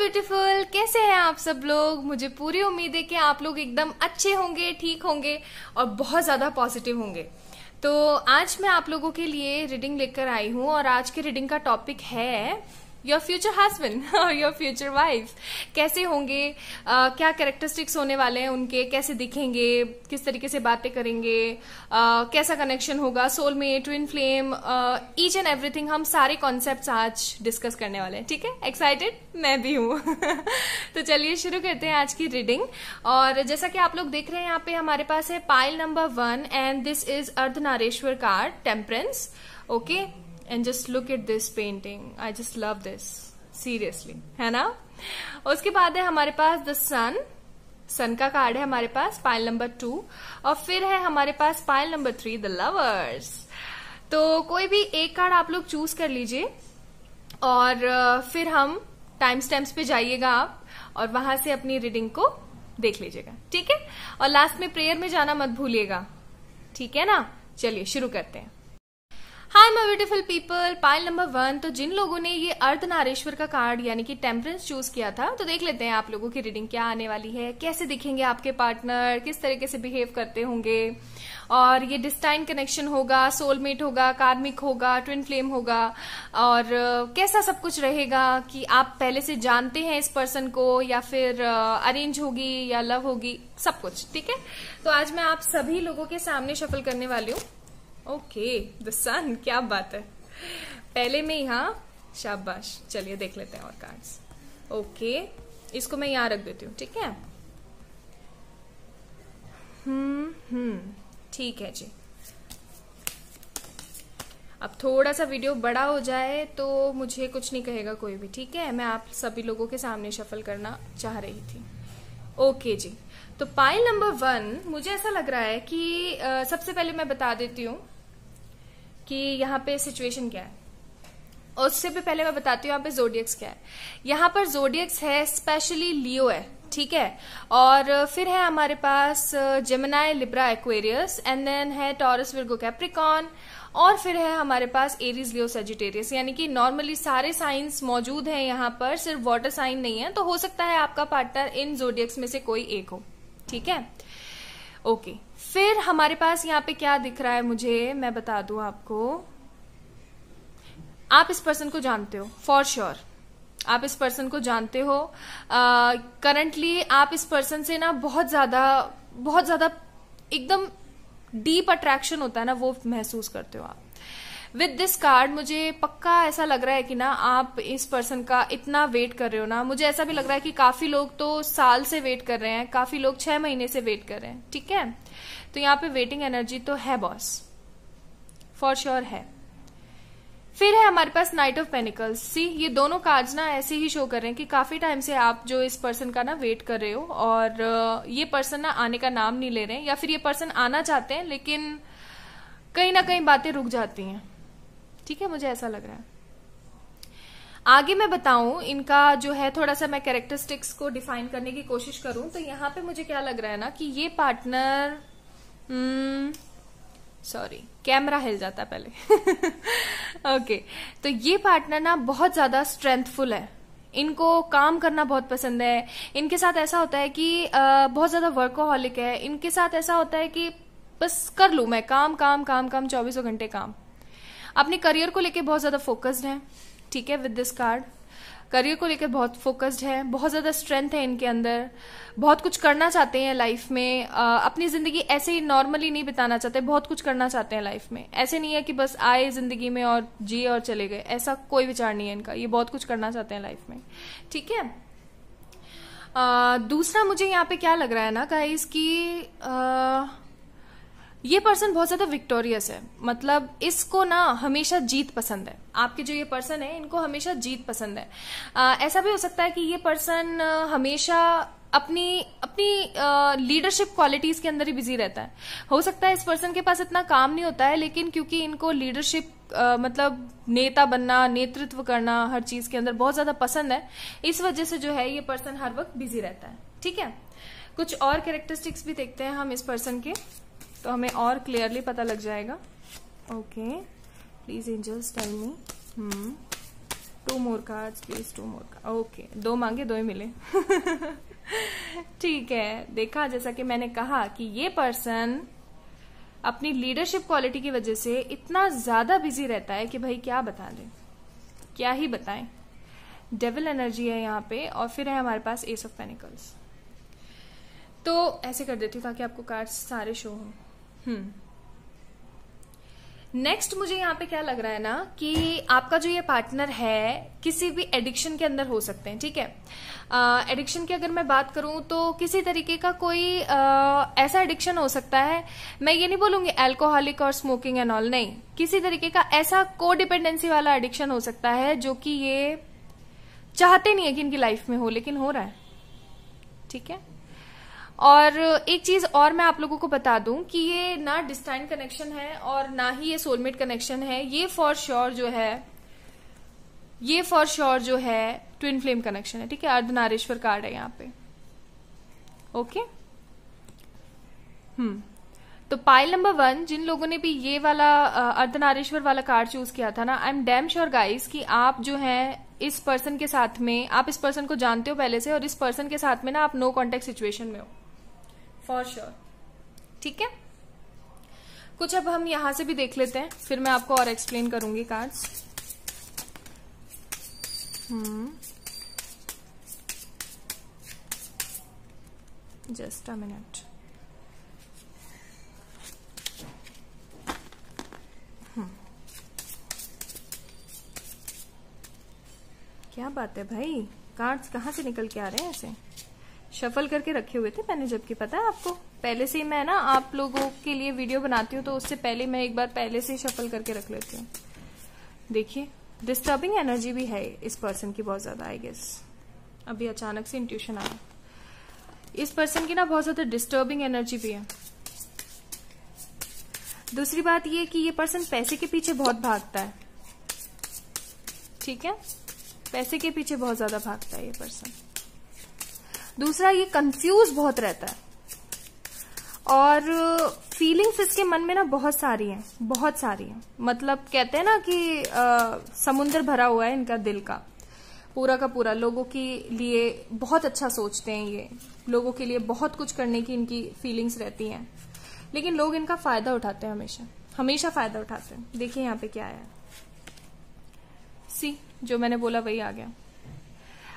Beautiful, कैसे हैं आप सब लोग। मुझे पूरी उम्मीद है कि आप लोग एकदम अच्छे होंगे, ठीक होंगे और बहुत ज्यादा पॉजिटिव होंगे। तो आज मैं आप लोगों के लिए रीडिंग लेकर आई हूं और आज के रीडिंग का टॉपिक है योर फ्यूचर हस्बैंड और योर फ्यूचर वाइफ कैसे होंगे, क्या कैरेक्टरिस्टिक्स होने वाले हैं उनके, कैसे दिखेंगे, किस तरीके से बातें करेंगे, कैसा कनेक्शन होगा, soulmate, twin flame, each and everything. हम सारे कॉन्सेप्ट्स आज डिस्कस करने वाले हैं। ठीक है, एक्साइटेड? मैं भी हूँ। तो चलिए शुरू करते हैं आज की रीडिंग। और जैसा कि आप लोग देख रहे हैं यहाँ पे हमारे पास है pile number 1 and this is Ardhanarishvara card, temperance. Okay, and just look at this painting. I just love this, seriously, है ना। उसके बाद है हमारे पास द सन का कार्ड है हमारे पास, पाइल नंबर 2। और फिर है हमारे पास पाइल नंबर 3, द लवर्स। तो कोई भी एक कार्ड आप लोग चूज कर लीजिए और फिर हम टाइम स्टैम्प्स पे जाइएगा आप और वहां से अपनी रीडिंग को देख लीजिएगा। ठीक है, और लास्ट में प्रेयर में जाना मत भूलिएगा। ठीक है ना, चलिए शुरू करते हैं। हाय my beautiful people, pile number 1। तो जिन लोगों ने ये अर्धनारीश्वर का कार्ड यानी कि टेम्परेंस चूज किया था, तो देख लेते हैं आप लोगों की रीडिंग क्या आने वाली है, कैसे दिखेंगे आपके पार्टनर, किस तरीके से बिहेव करते होंगे, और ये डिस्टाइन कनेक्शन होगा, सोलमेट होगा, कार्मिक होगा, ट्विन फ्लेम होगा, और कैसा सब कुछ रहेगा कि आप पहले से जानते हैं इस पर्सन को या फिर अरेंज होगी या लव होगी, सब कुछ। ठीक है, तो आज मैं आप सभी लोगों के सामने शफल करने वाली हूँ। ओके, द सन, क्या बात है, पहले में यहाँ, शाबाश। चलिए देख लेते हैं और कार्ड्स। ओके, इसको मैं यहाँ रख देती हूँ। ठीक है, ठीक है जी। अब थोड़ा सा वीडियो बड़ा हो जाए तो मुझे कुछ नहीं कहेगा कोई भी। ठीक है, मैं आप सभी लोगों के सामने शफल करना चाह रही थी। ओके जी, तो पाइल नंबर 1 मुझे ऐसा लग रहा है कि सबसे पहले मैं बता देती हूँ कि यहाँ पे सिचुएशन क्या है, और उससे भी पहले मैं बताती हूँ यहाँ पे जोडियक्स क्या है। यहाँ पर जोडियक्स है, स्पेशली लियो है। ठीक है, और फिर है हमारे पास Gemini, Libra, Aquarius, and then है टॉरस, विर्गो, कैप्रिकॉन, और फिर है हमारे पास एरीज, लियो, सजिटेरियस। यानी कि नॉर्मली सारे साइंस मौजूद हैं यहाँ पर, सिर्फ वाटर साइन नहीं है। तो हो सकता है आपका पार्टनर इन जोडियक्स में से कोई एक हो। ठीक है, ओके। फिर हमारे पास यहाँ पे क्या दिख रहा है मुझे, मैं बता दूं आपको। आप इस पर्सन को जानते हो, फॉर श्योर आप इस पर्सन को जानते हो। करंटली आप इस पर्सन से ना बहुत ज्यादा एकदम डीप अट्रैक्शन होता है ना, वो महसूस करते हो आप। विद दिस कार्ड मुझे पक्का ऐसा लग रहा है कि ना आप इस पर्सन का इतना वेट कर रहे हो ना। मुझे ऐसा भी लग रहा है कि काफी लोग तो साल से वेट कर रहे हैं, काफी लोग 6 महीने से वेट कर रहे हैं। ठीक है, तो यहाँ पे वेटिंग एनर्जी तो है बॉस, फॉर श्योर है। फिर है हमारे पास नाइट ऑफ पेनिकल्स। सी, ये दोनों कार्ड्स ना ऐसे ही शो कर रहे हैं कि काफी टाइम से आप जो इस पर्सन का ना वेट कर रहे हो और ये पर्सन ना आने का नाम नहीं ले रहे हैं, या फिर ये पर्सन आना चाहते हैं लेकिन कहीं ना कहीं बातें रुक जाती हैं। ठीक है, मुझे ऐसा लग रहा है। आगे मैं बताऊं इनका जो है, थोड़ा सा मैं कैरेक्टरिस्टिक्स को डिफाइन करने की कोशिश करूं तो यहाँ पे मुझे क्या लग रहा है ना कि ये पार्टनर, सॉरी कैमरा हिल जाता है पहले। ओके, तो ये पार्टनर ना बहुत ज्यादा स्ट्रेंथफुल है। इनको काम करना बहुत पसंद है। इनके साथ ऐसा होता है कि बहुत ज्यादा वर्कोहॉलिक है। इनके साथ ऐसा होता है कि बस कर लूं मैं काम काम काम काम, 24 घंटे काम। अपने करियर को लेके बहुत ज्यादा फोकस्ड है। ठीक है, विद दिस कार्ड करियर को लेकर बहुत फोकस्ड है, बहुत ज्यादा स्ट्रेंथ है इनके अंदर, बहुत कुछ करना चाहते हैं लाइफ में। अपनी जिंदगी ऐसे ही नॉर्मली नहीं बिताना चाहते, बहुत कुछ करना चाहते हैं लाइफ में। ऐसे नहीं है कि बस आए जिंदगी में और जिए और चले गए, ऐसा कोई विचार नहीं है इनका। ये बहुत कुछ करना चाहते हैं लाइफ में। ठीक है, दूसरा मुझे यहाँ पे क्या लग रहा है ना गाइस कि ये पर्सन बहुत ज्यादा विक्टोरियस है। मतलब इसको ना हमेशा जीत पसंद है। आपके जो ये पर्सन है, इनको हमेशा जीत पसंद है। ऐसा भी हो सकता है कि ये पर्सन हमेशा अपनी लीडरशिप क्वालिटीज के अंदर ही बिजी रहता है। हो सकता है इस पर्सन के पास इतना काम नहीं होता है, लेकिन क्योंकि इनको लीडरशिप मतलब नेता बनना, नेतृत्व करना हर चीज के अंदर बहुत ज्यादा पसंद है, इस वजह से जो है ये पर्सन हर वक्त बिजी रहता है। ठीक है, कुछ और कैरेक्टरिस्टिक्स भी देखते हैं हम इस पर्सन के, तो हमें और क्लियरली पता लग जाएगा। Okay, please angels tell me. 2 more cards please, 2 more cards। Okay, 2 मांगे 2 ही मिले। ठीक है, देखा, जैसा कि मैंने कहा कि ये पर्सन अपनी लीडरशिप क्वालिटी की वजह से इतना ज्यादा बिजी रहता है कि भाई क्या बता दें, क्या ही बताएं। डेविल एनर्जी है यहाँ पे, और फिर है हमारे पास एस ऑफ पेनिकल्स। तो ऐसे कर देती हूँ ताकि आपको कार्ड्स सारे शो हो। नेक्स्ट मुझे यहाँ पे क्या लग रहा है ना कि आपका जो ये पार्टनर है किसी भी एडिक्शन के अंदर हो सकते हैं। ठीक है, एडिक्शन की अगर मैं बात करूं तो किसी तरीके का कोई ऐसा एडिक्शन हो सकता है, मैं ये नहीं बोलूंगी अल्कोहलिक और स्मोकिंग एंड ऑल, नहीं, किसी तरीके का ऐसा को डिपेंडेंसी वाला एडिक्शन हो सकता है जो कि ये चाहते नहीं है कि इनकी लाइफ में हो, लेकिन हो रहा है। ठीक है, और एक चीज और मैं आप लोगों को बता दूं कि ये ना डिस्टाइन कनेक्शन है और ना ही ये सोलमेट कनेक्शन है। ये फॉर श्योर जो है ट्विन फ्लेम कनेक्शन है। ठीक है, अर्धनारीश्वर कार्ड है यहाँ पे। ओके, तो पाइल नंबर 1 जिन लोगों ने भी ये वाला अर्धनारीश्वर वाला कार्ड चूज किया था ना, I am damn sure guys कि आप जो है इस पर्सन के साथ में, आप इस पर्सन को जानते हो पहले से, और इस पर्सन के साथ में ना आप नो कॉन्टेक्ट सिचुएशन में हो फॉर श्योर। ठीक है, कुछ अब हम यहां से भी देख लेते हैं, फिर मैं आपको और एक्सप्लेन करूंगी कार्ड्स। Just a minute. क्या बात है भाई, कार्ड्स कहाँ से निकल के आ रहे हैं ऐसे? शफल करके रखे हुए थे मैंने, जबकि पता है आपको पहले से ही मैं ना आप लोगों के लिए वीडियो बनाती हूँ तो उससे पहले मैं एक बार पहले से ही शफल करके रख लेती हूँ। देखिए, डिस्टर्बिंग एनर्जी भी है इस पर्सन की बहुत ज्यादा, आई गेस अभी अचानक से इंट्यूशन आया। इस पर्सन की ना बहुत ज्यादा डिस्टर्बिंग एनर्जी भी है। दूसरी बात ये कि ये पर्सन पैसे के पीछे बहुत भागता है। ठीक है, पैसे के पीछे बहुत ज्यादा भागता है ये पर्सन। दूसरा, ये कंफ्यूज बहुत रहता है, और फीलिंग्स इसके मन में ना बहुत सारी हैं, बहुत सारी हैं। मतलब कहते हैं ना कि समुंदर भरा हुआ है इनका दिल का पूरा, लोगों के लिए बहुत अच्छा सोचते हैं ये, लोगों के लिए बहुत कुछ करने की इनकी फीलिंग्स रहती हैं, लेकिन लोग इनका फायदा उठाते हैं, हमेशा फायदा उठाते हैं। देखिए यहाँ पे क्या है, सी, जो मैंने बोला वही आ गया।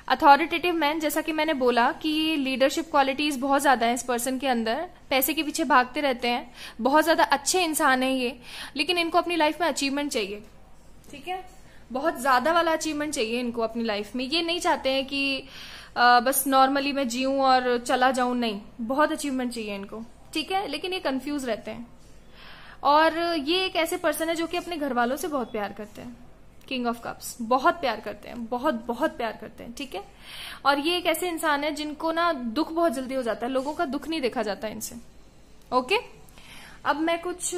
अथॉरिटेटिव मैन, जैसा कि मैंने बोला कि लीडरशिप क्वालिटीज बहुत ज्यादा है इस पर्सन के अंदर, पैसे के पीछे भागते रहते हैं, बहुत ज्यादा अच्छे इंसान है ये, लेकिन इनको अपनी लाइफ में अचीवमेंट चाहिए। ठीक है, बहुत ज्यादा वाला अचीवमेंट चाहिए इनको अपनी लाइफ में। ये नहीं चाहते हैं कि बस नॉर्मली मैं जीऊं और चला जाऊं, नहीं, बहुत अचीवमेंट चाहिए इनको। ठीक है, लेकिन ये कंफ्यूज रहते हैं, और ये एक ऐसे पर्सन है जो कि अपने घर वालों से बहुत प्यार करते हैं। किंग ऑफ कप्स, बहुत प्यार करते हैं, बहुत प्यार करते हैं। ठीक है, और ये एक ऐसे इंसान है जिनको ना दुख बहुत जल्दी हो जाता है, लोगों का दुख नहीं देखा जाता इनसे। ओके, अब मैं कुछ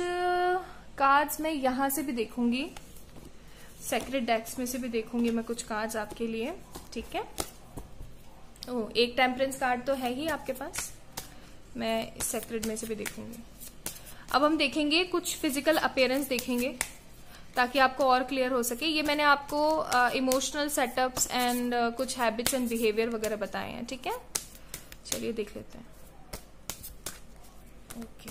कार्ड्स में यहां से भी देखूंगी, सेक्रेट डेक्स में से भी देखूंगी मैं कुछ कार्ड्स आपके लिए। ठीक है, एक टेम्परेंस कार्ड तो है ही आपके पास, मैं सेक्रेट में से भी देखूंगी। अब हम देखेंगे कुछ फिजिकल अपीयरेंस देखेंगे ताकि आपको और क्लियर हो सके। ये मैंने आपको इमोशनल सेटअप्स एंड कुछ हैबिट्स एंड बिहेवियर वगैरह बताए हैं। ठीक है, चलिए देख लेते हैं। ओके,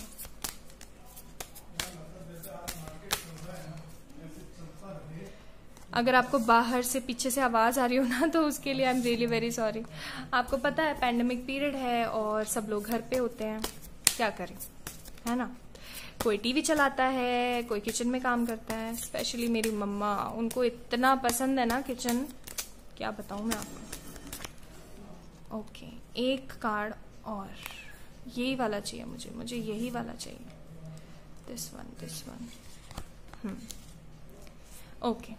अगर आपको बाहर से पीछे से आवाज आ रही हो ना, तो उसके लिए आई एम रियली वेरी सॉरी। आपको पता है पैंडेमिक पीरियड है और सब लोग घर पे होते हैं, क्या करें, है ना। कोई टीवी चलाता है, कोई किचन में काम करता है। स्पेशली मेरी मम्मा, उनको इतना पसंद है ना किचन, क्या बताऊं मैं आपको। ओके, एक कार्ड और, यही वाला चाहिए मुझे यही वाला चाहिए, this one. Okay,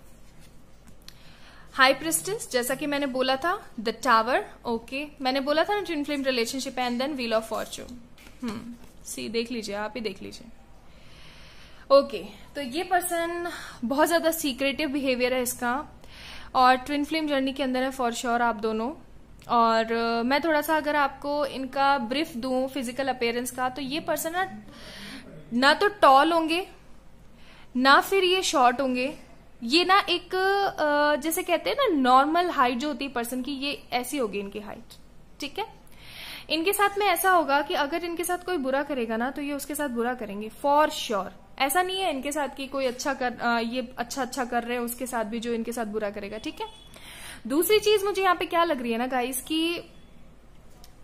high priestess, जैसा कि मैंने बोला था, द टावर। ओके, मैंने बोला था ना twin flame relationship and then wheel of fortune. See, देख लीजिए, आप ही देख लीजिए। ओके, तो ये पर्सन बहुत ज्यादा सीक्रेटिव बिहेवियर है इसका, और ट्विन फ्लेम जर्नी के अंदर है फॉर श्योर आप दोनों। और मैं थोड़ा सा अगर आपको इनका ब्रीफ दूं फिजिकल अपीयरेंस का, तो ये पर्सन ना तो टॉल होंगे, ना फिर ये शॉर्ट होंगे, ये ना एक जैसे कहते हैं ना नॉर्मल हाइट जो होती है पर्सन की, ये ऐसी होगी इनकी हाइट, ठीक है। इनके साथ में ऐसा होगा कि अगर इनके साथ कोई बुरा करेगा ना तो ये उसके साथ बुरा करेंगे फॉर श्योर। ऐसा नहीं है इनके साथ कि कोई ये अच्छा कर रहे हैं उसके साथ भी जो इनके साथ बुरा करेगा, ठीक है। दूसरी चीज मुझे यहाँ पे क्या लग रही है ना गाइस, कि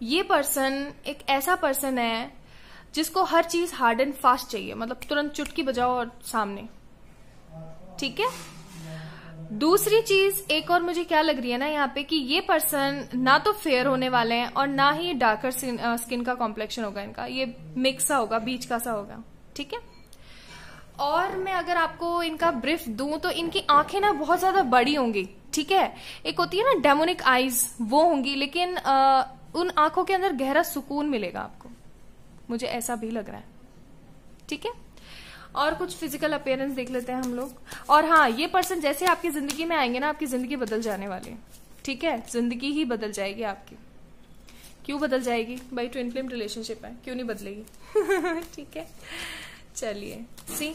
ये पर्सन एक ऐसा पर्सन है जिसको हर चीज हार्ड एंड फास्ट चाहिए, मतलब तुरंत चुटकी बजाओ और सामने, ठीक है। दूसरी चीज एक और मुझे क्या लग रही है ना यहाँ पे, कि ये पर्सन ना तो फेयर होने वाले हैं और ना ही डार्कर स्किन का कॉम्प्लेक्शन होगा इनका, ये मिक्स सा होगा, बीच का सा होगा, ठीक है। और मैं अगर आपको इनका ब्रीफ दूं तो इनकी आंखें ना बहुत ज्यादा बड़ी होंगी, ठीक है। एक होती है ना डेमोनिक आईज, वो होंगी, लेकिन उन आंखों के अंदर गहरा सुकून मिलेगा आपको, मुझे ऐसा भी लग रहा है, ठीक है। और कुछ फिजिकल अपीयरेंस देख लेते हैं हम लोग। और हाँ, ये पर्सन जैसे आपकी जिंदगी में आएंगे ना, आपकी जिंदगी बदल जाने वाली है, ठीक है। जिंदगी ही बदल जाएगी आपकी। क्यों बदल जाएगी भाई, ट्विन फ्लेम रिलेशनशिप है, क्यों नहीं बदलेगी ठीक है। चलिए सी,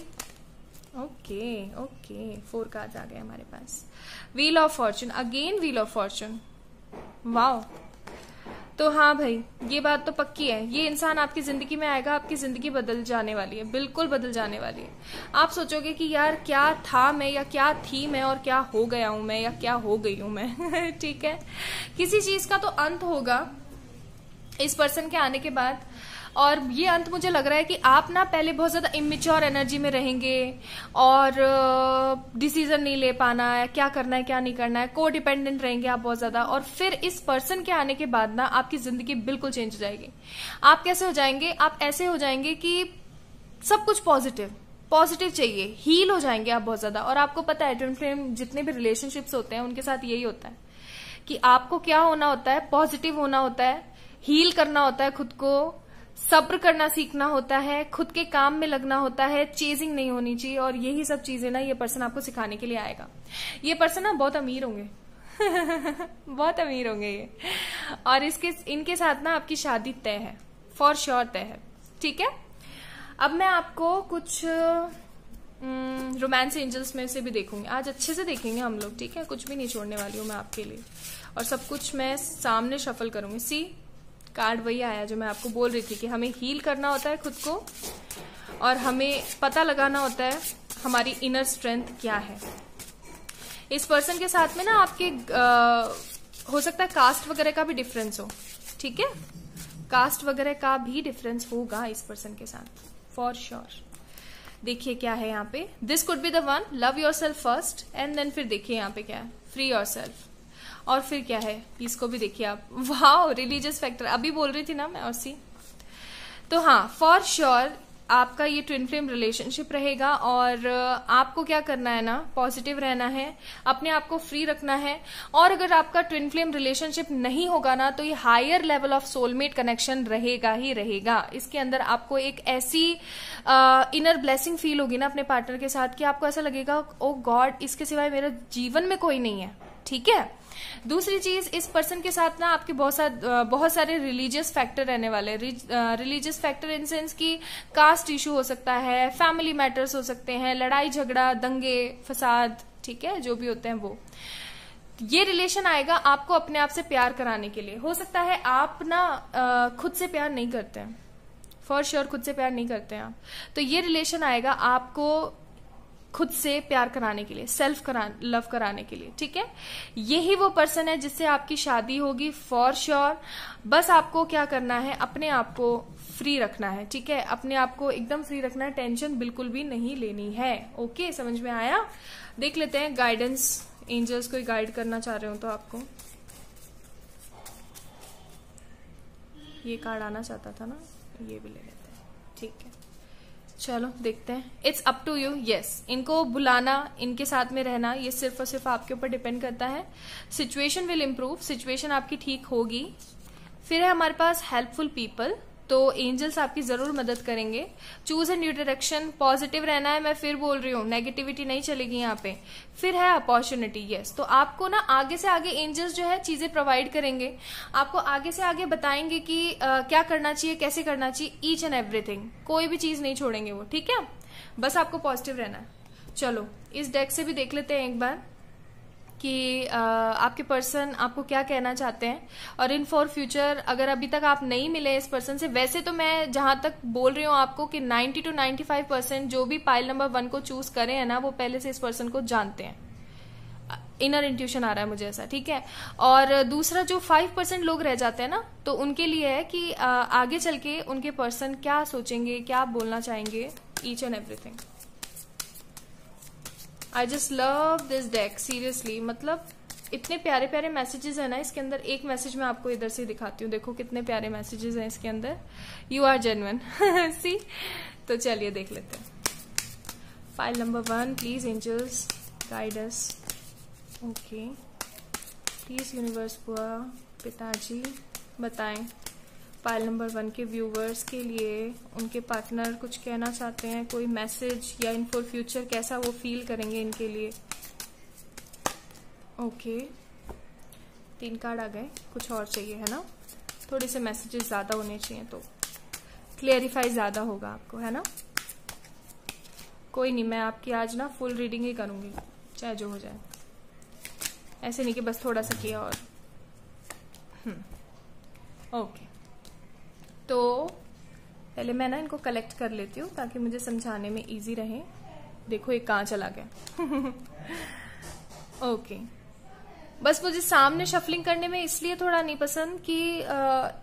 ओके 4 कार्ड्स आ गए हमारे पास। Wheel of fortune, again wheel of fortune, wow. तो हाँ भाई, ये बात तो पक्की है, ये इंसान आपकी जिंदगी में आएगा, आपकी जिंदगी बदल जाने वाली है, बिल्कुल बदल जाने वाली है। आप सोचोगे कि यार क्या था मैं, या क्या थी मैं, और क्या हो गया हूं मैं, या क्या हो गई हूं मैं ठीक है। किसी चीज का तो अंत होगा इस पर्सन के आने के बाद, और ये अंत मुझे लग रहा है कि आप ना पहले बहुत ज्यादा इमेच्योर एनर्जी में रहेंगे और डिसीजन नहीं ले पाना है, क्या करना है क्या नहीं करना है, को डिपेंडेंट रहेंगे आप बहुत ज्यादा। और फिर इस पर्सन के आने के बाद ना आपकी जिंदगी बिल्कुल चेंज हो जाएगी। आप कैसे हो जाएंगे, आप ऐसे हो जाएंगे कि सब कुछ पॉजिटिव चाहिए, हील हो जाएंगे आप बहुत ज्यादा। और आपको पता है ट्विन फ्लेम जितने भी रिलेशनशिप्स होते हैं उनके साथ यही होता है कि आपको क्या होना होता है, पॉजिटिव होना होता है, हील करना होता है खुद को, सब्र करना सीखना होता है, खुद के काम में लगना होता है, चेजिंग नहीं होनी चाहिए। और यही सब चीजें ना ये पर्सन आपको सिखाने के लिए आएगा। ये पर्सन ना बहुत अमीर होंगे बहुत अमीर होंगे ये, और इनके साथ ना आपकी शादी तय है, फॉर श्योर तय है, ठीक है। अब मैं आपको कुछ रोमांस एंजल्स में से भी देखूंगी, आज अच्छे से देखेंगे हम लोग, ठीक है। कुछ भी नहीं छोड़ने वाली हूं मैं आपके लिए, और सब कुछ मैं सामने शफल करूंगी। सी, कार्ड वही आया जो मैं आपको बोल रही थी कि हमें हील करना होता है खुद को, और हमें पता लगाना होता है हमारी इनर स्ट्रेंथ क्या है। इस पर्सन के साथ में ना आपके हो सकता है कास्ट वगैरह का भी डिफरेंस हो, ठीक है। कास्ट वगैरह का भी डिफरेंस होगा इस पर्सन के साथ, फॉर श्योर। देखिए क्या है यहाँ पे, this could be the one, love yourself first, and then फिर देखिए यहाँ पे क्या है, फ्री योर सेल्फ। और फिर क्या है, इसको भी देखिए आप, वाह, रिलीजियस फैक्टर अभी बोल रही थी ना मैं। और सी, तो हाँ, फॉर श्योर आपका ये ट्विन फ्लेम रिलेशनशिप रहेगा, और आपको क्या करना है ना, पॉजिटिव रहना है, अपने आप को फ्री रखना है। और अगर आपका ट्विन फ्लेम रिलेशनशिप नहीं होगा ना तो ये higher level of soulmate connection रहेगा ही रहेगा। इसके अंदर आपको एक ऐसी इनर ब्लेसिंग फील होगी ना अपने पार्टनर के साथ कि आपको ऐसा लगेगा, ओ गॉड, इसके सिवाय मेरे जीवन में कोई नहीं है, ठीक है। दूसरी चीज, इस पर्सन के साथ ना आपके बहुत सारे रिलीजियस फैक्टर रहने वाले हैं। रिलीजियस फैक्टर इन सेंस की कास्ट इशू हो सकता है, फैमिली मैटर्स हो सकते हैं, लड़ाई झगड़ा, दंगे फसाद, ठीक है, जो भी होते हैं वो। ये रिलेशन आएगा आपको अपने आप से प्यार कराने के लिए। हो सकता है आप ना खुद से प्यार नहीं करते हैं, फॉर श्योर खुद से प्यार नहीं करते हैं आप, तो ये रिलेशन आएगा आपको खुद से प्यार कराने के लिए, लव कराने के लिए, ठीक है। यही वो पर्सन है जिससे आपकी शादी होगी, फॉर श्योर। बस आपको क्या करना है, अपने आप को फ्री रखना है, ठीक है। अपने आप को एकदम फ्री रखना है, टेंशन बिल्कुल भी नहीं लेनी है। ओके, समझ में आया। देख लेते हैं गाइडेंस, एंजल्स कोई गाइड करना चाह रहे हो तो आपको। ये कार्ड आना चाहता था ना, ये भी ले लेते हैं, ठीक है। चलो देखते हैं, it's up to you. Yes, इनको बुलाना, इनके साथ में रहना, ये सिर्फ और सिर्फ आपके ऊपर डिपेंड करता है। सिचुएशन विल इम्प्रूव, सिचुएशन आपकी ठीक होगी। फिर है हमारे पास हेल्पफुल पीपल, तो एंजल्स आपकी जरूर मदद करेंगे। Choose a new direction, positive रहना है, मैं फिर बोल रही हूँ, नेगेटिविटी नहीं चलेगी यहाँ पे। फिर है अपॉर्चुनिटी, यस, तो आपको ना आगे से आगे एंजल्स जो है चीजें प्रोवाइड करेंगे, आपको आगे से आगे बताएंगे कि क्या करना चाहिए, कैसे करना चाहिए, ईच एंड एवरीथिंग, कोई भी चीज नहीं छोड़ेंगे वो, ठीक है। बस आपको पॉजिटिव रहना है। चलो इस डेक से भी देख लेते हैं एक बार कि आपके पर्सन आपको क्या कहना चाहते हैं, और इन फॉर फ्यूचर अगर अभी तक आप नहीं मिले इस पर्सन से। वैसे तो मैं जहां तक बोल रही हूँ आपको कि 90 to 95% जो भी पाइल नंबर 1 को चूज करें है ना, वो पहले से इस पर्सन को जानते हैं। इनर इंट्यूशन आ रहा है मुझे ऐसा, ठीक है। और दूसरा जो 5% लोग रह जाते हैं ना, तो उनके लिए है कि आगे चल के उनके पर्सन क्या सोचेंगे, क्या बोलना चाहेंगे, each and everything. I just love this deck seriously. मतलब इतने प्यारे प्यारे मैसेजेस है ना इसके अंदर। एक मैसेज मैं आपको इधर से दिखाती हूँ, देखो कितने प्यारे मैसेजेस हैं इसके अंदर। You are genuine see. तो चलिए देख लेते हैं। File number 1, please angels guide us. Okay, please universe बुआ पिताजी बताएं फाइल नंबर 1 के व्यूवर्स के लिए उनके पार्टनर कुछ कहना चाहते हैं, कोई मैसेज, या इन फॉर फ्यूचर कैसा वो फील करेंगे इनके लिए। ओके, 3 कार्ड आ गए, कुछ और चाहिए है ना। थोड़े से मैसेजेस ज्यादा होने चाहिए तो क्लियरिफाई ज्यादा होगा आपको, है ना। कोई नहीं, मैं आपकी आज ना फुल रीडिंग ही करूंगी चाहे जो हो जाए। ऐसे नहीं कि बस थोड़ा सा किया और ओके। तो पहले मैं ना इनको कलेक्ट कर लेती हूँ ताकि मुझे समझाने में इजी रहे। देखो एक कहाँ चला गया ओके, बस मुझे सामने शफलिंग करने में इसलिए थोड़ा नहीं पसंद कि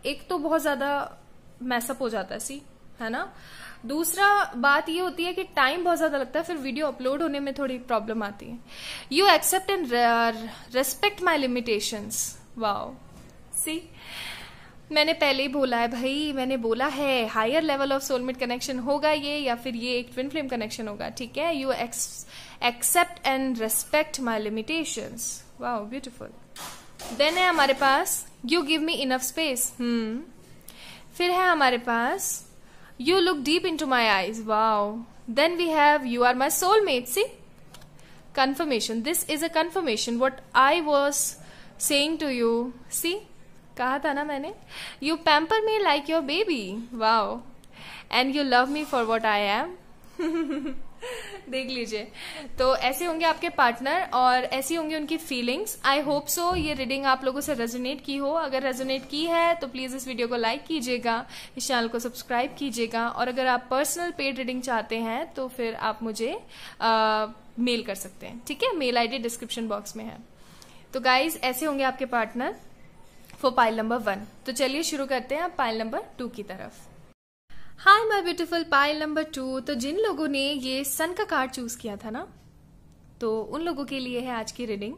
एक तो बहुत ज्यादा मैसअप हो जाता है सी, है ना। दूसरा बात ये होती है कि टाइम बहुत ज्यादा लगता है, फिर वीडियो अपलोड होने में थोड़ी प्रॉब्लम आती है। You accept and respect my limitations. Wow, see मैंने पहले ही बोला है भाई, मैंने बोला है higher level of soulmate connection होगा ये, या फिर ये एक ट्विन फ्लेम कनेक्शन होगा, ठीक है। You accept and respect my limitations. Wow beautiful. Then है हमारे पास you give me enough space. फिर है हमारे पास you look deep into my eyes. Wow. Then we have you are my soulmate. See, confirmation. This is a confirmation what I was saying to you. See, कहा था ना मैंने, you pamper me like your baby. Wow. And you love me for what I am. देख लीजिए। तो ऐसे होंगे आपके पार्टनर और ऐसी होंगी उनकी फीलिंग्स। आई होप सो ये रीडिंग आप लोगों से रेजोनेट की हो। अगर रेजोनेट की है तो प्लीज इस वीडियो को लाइक कीजिएगा, इस चैनल को सब्सक्राइब कीजिएगा, और अगर आप पर्सनल पेड रीडिंग चाहते हैं तो फिर आप मुझे मेल कर सकते हैं, ठीक है। मेल आईडी डिस्क्रिप्शन बॉक्स में है। तो गाइज ऐसे होंगे आपके पार्टनर फॉर पाइल नंबर 1। तो चलिए शुरू करते हैं पाइल नंबर 2 की तरफ। हाय माय ब्यूटीफुल पाइल नंबर 2। तो जिन लोगों ने ये सन का कार्ड चूज किया था ना, तो उन लोगों के लिए है आज की रीडिंग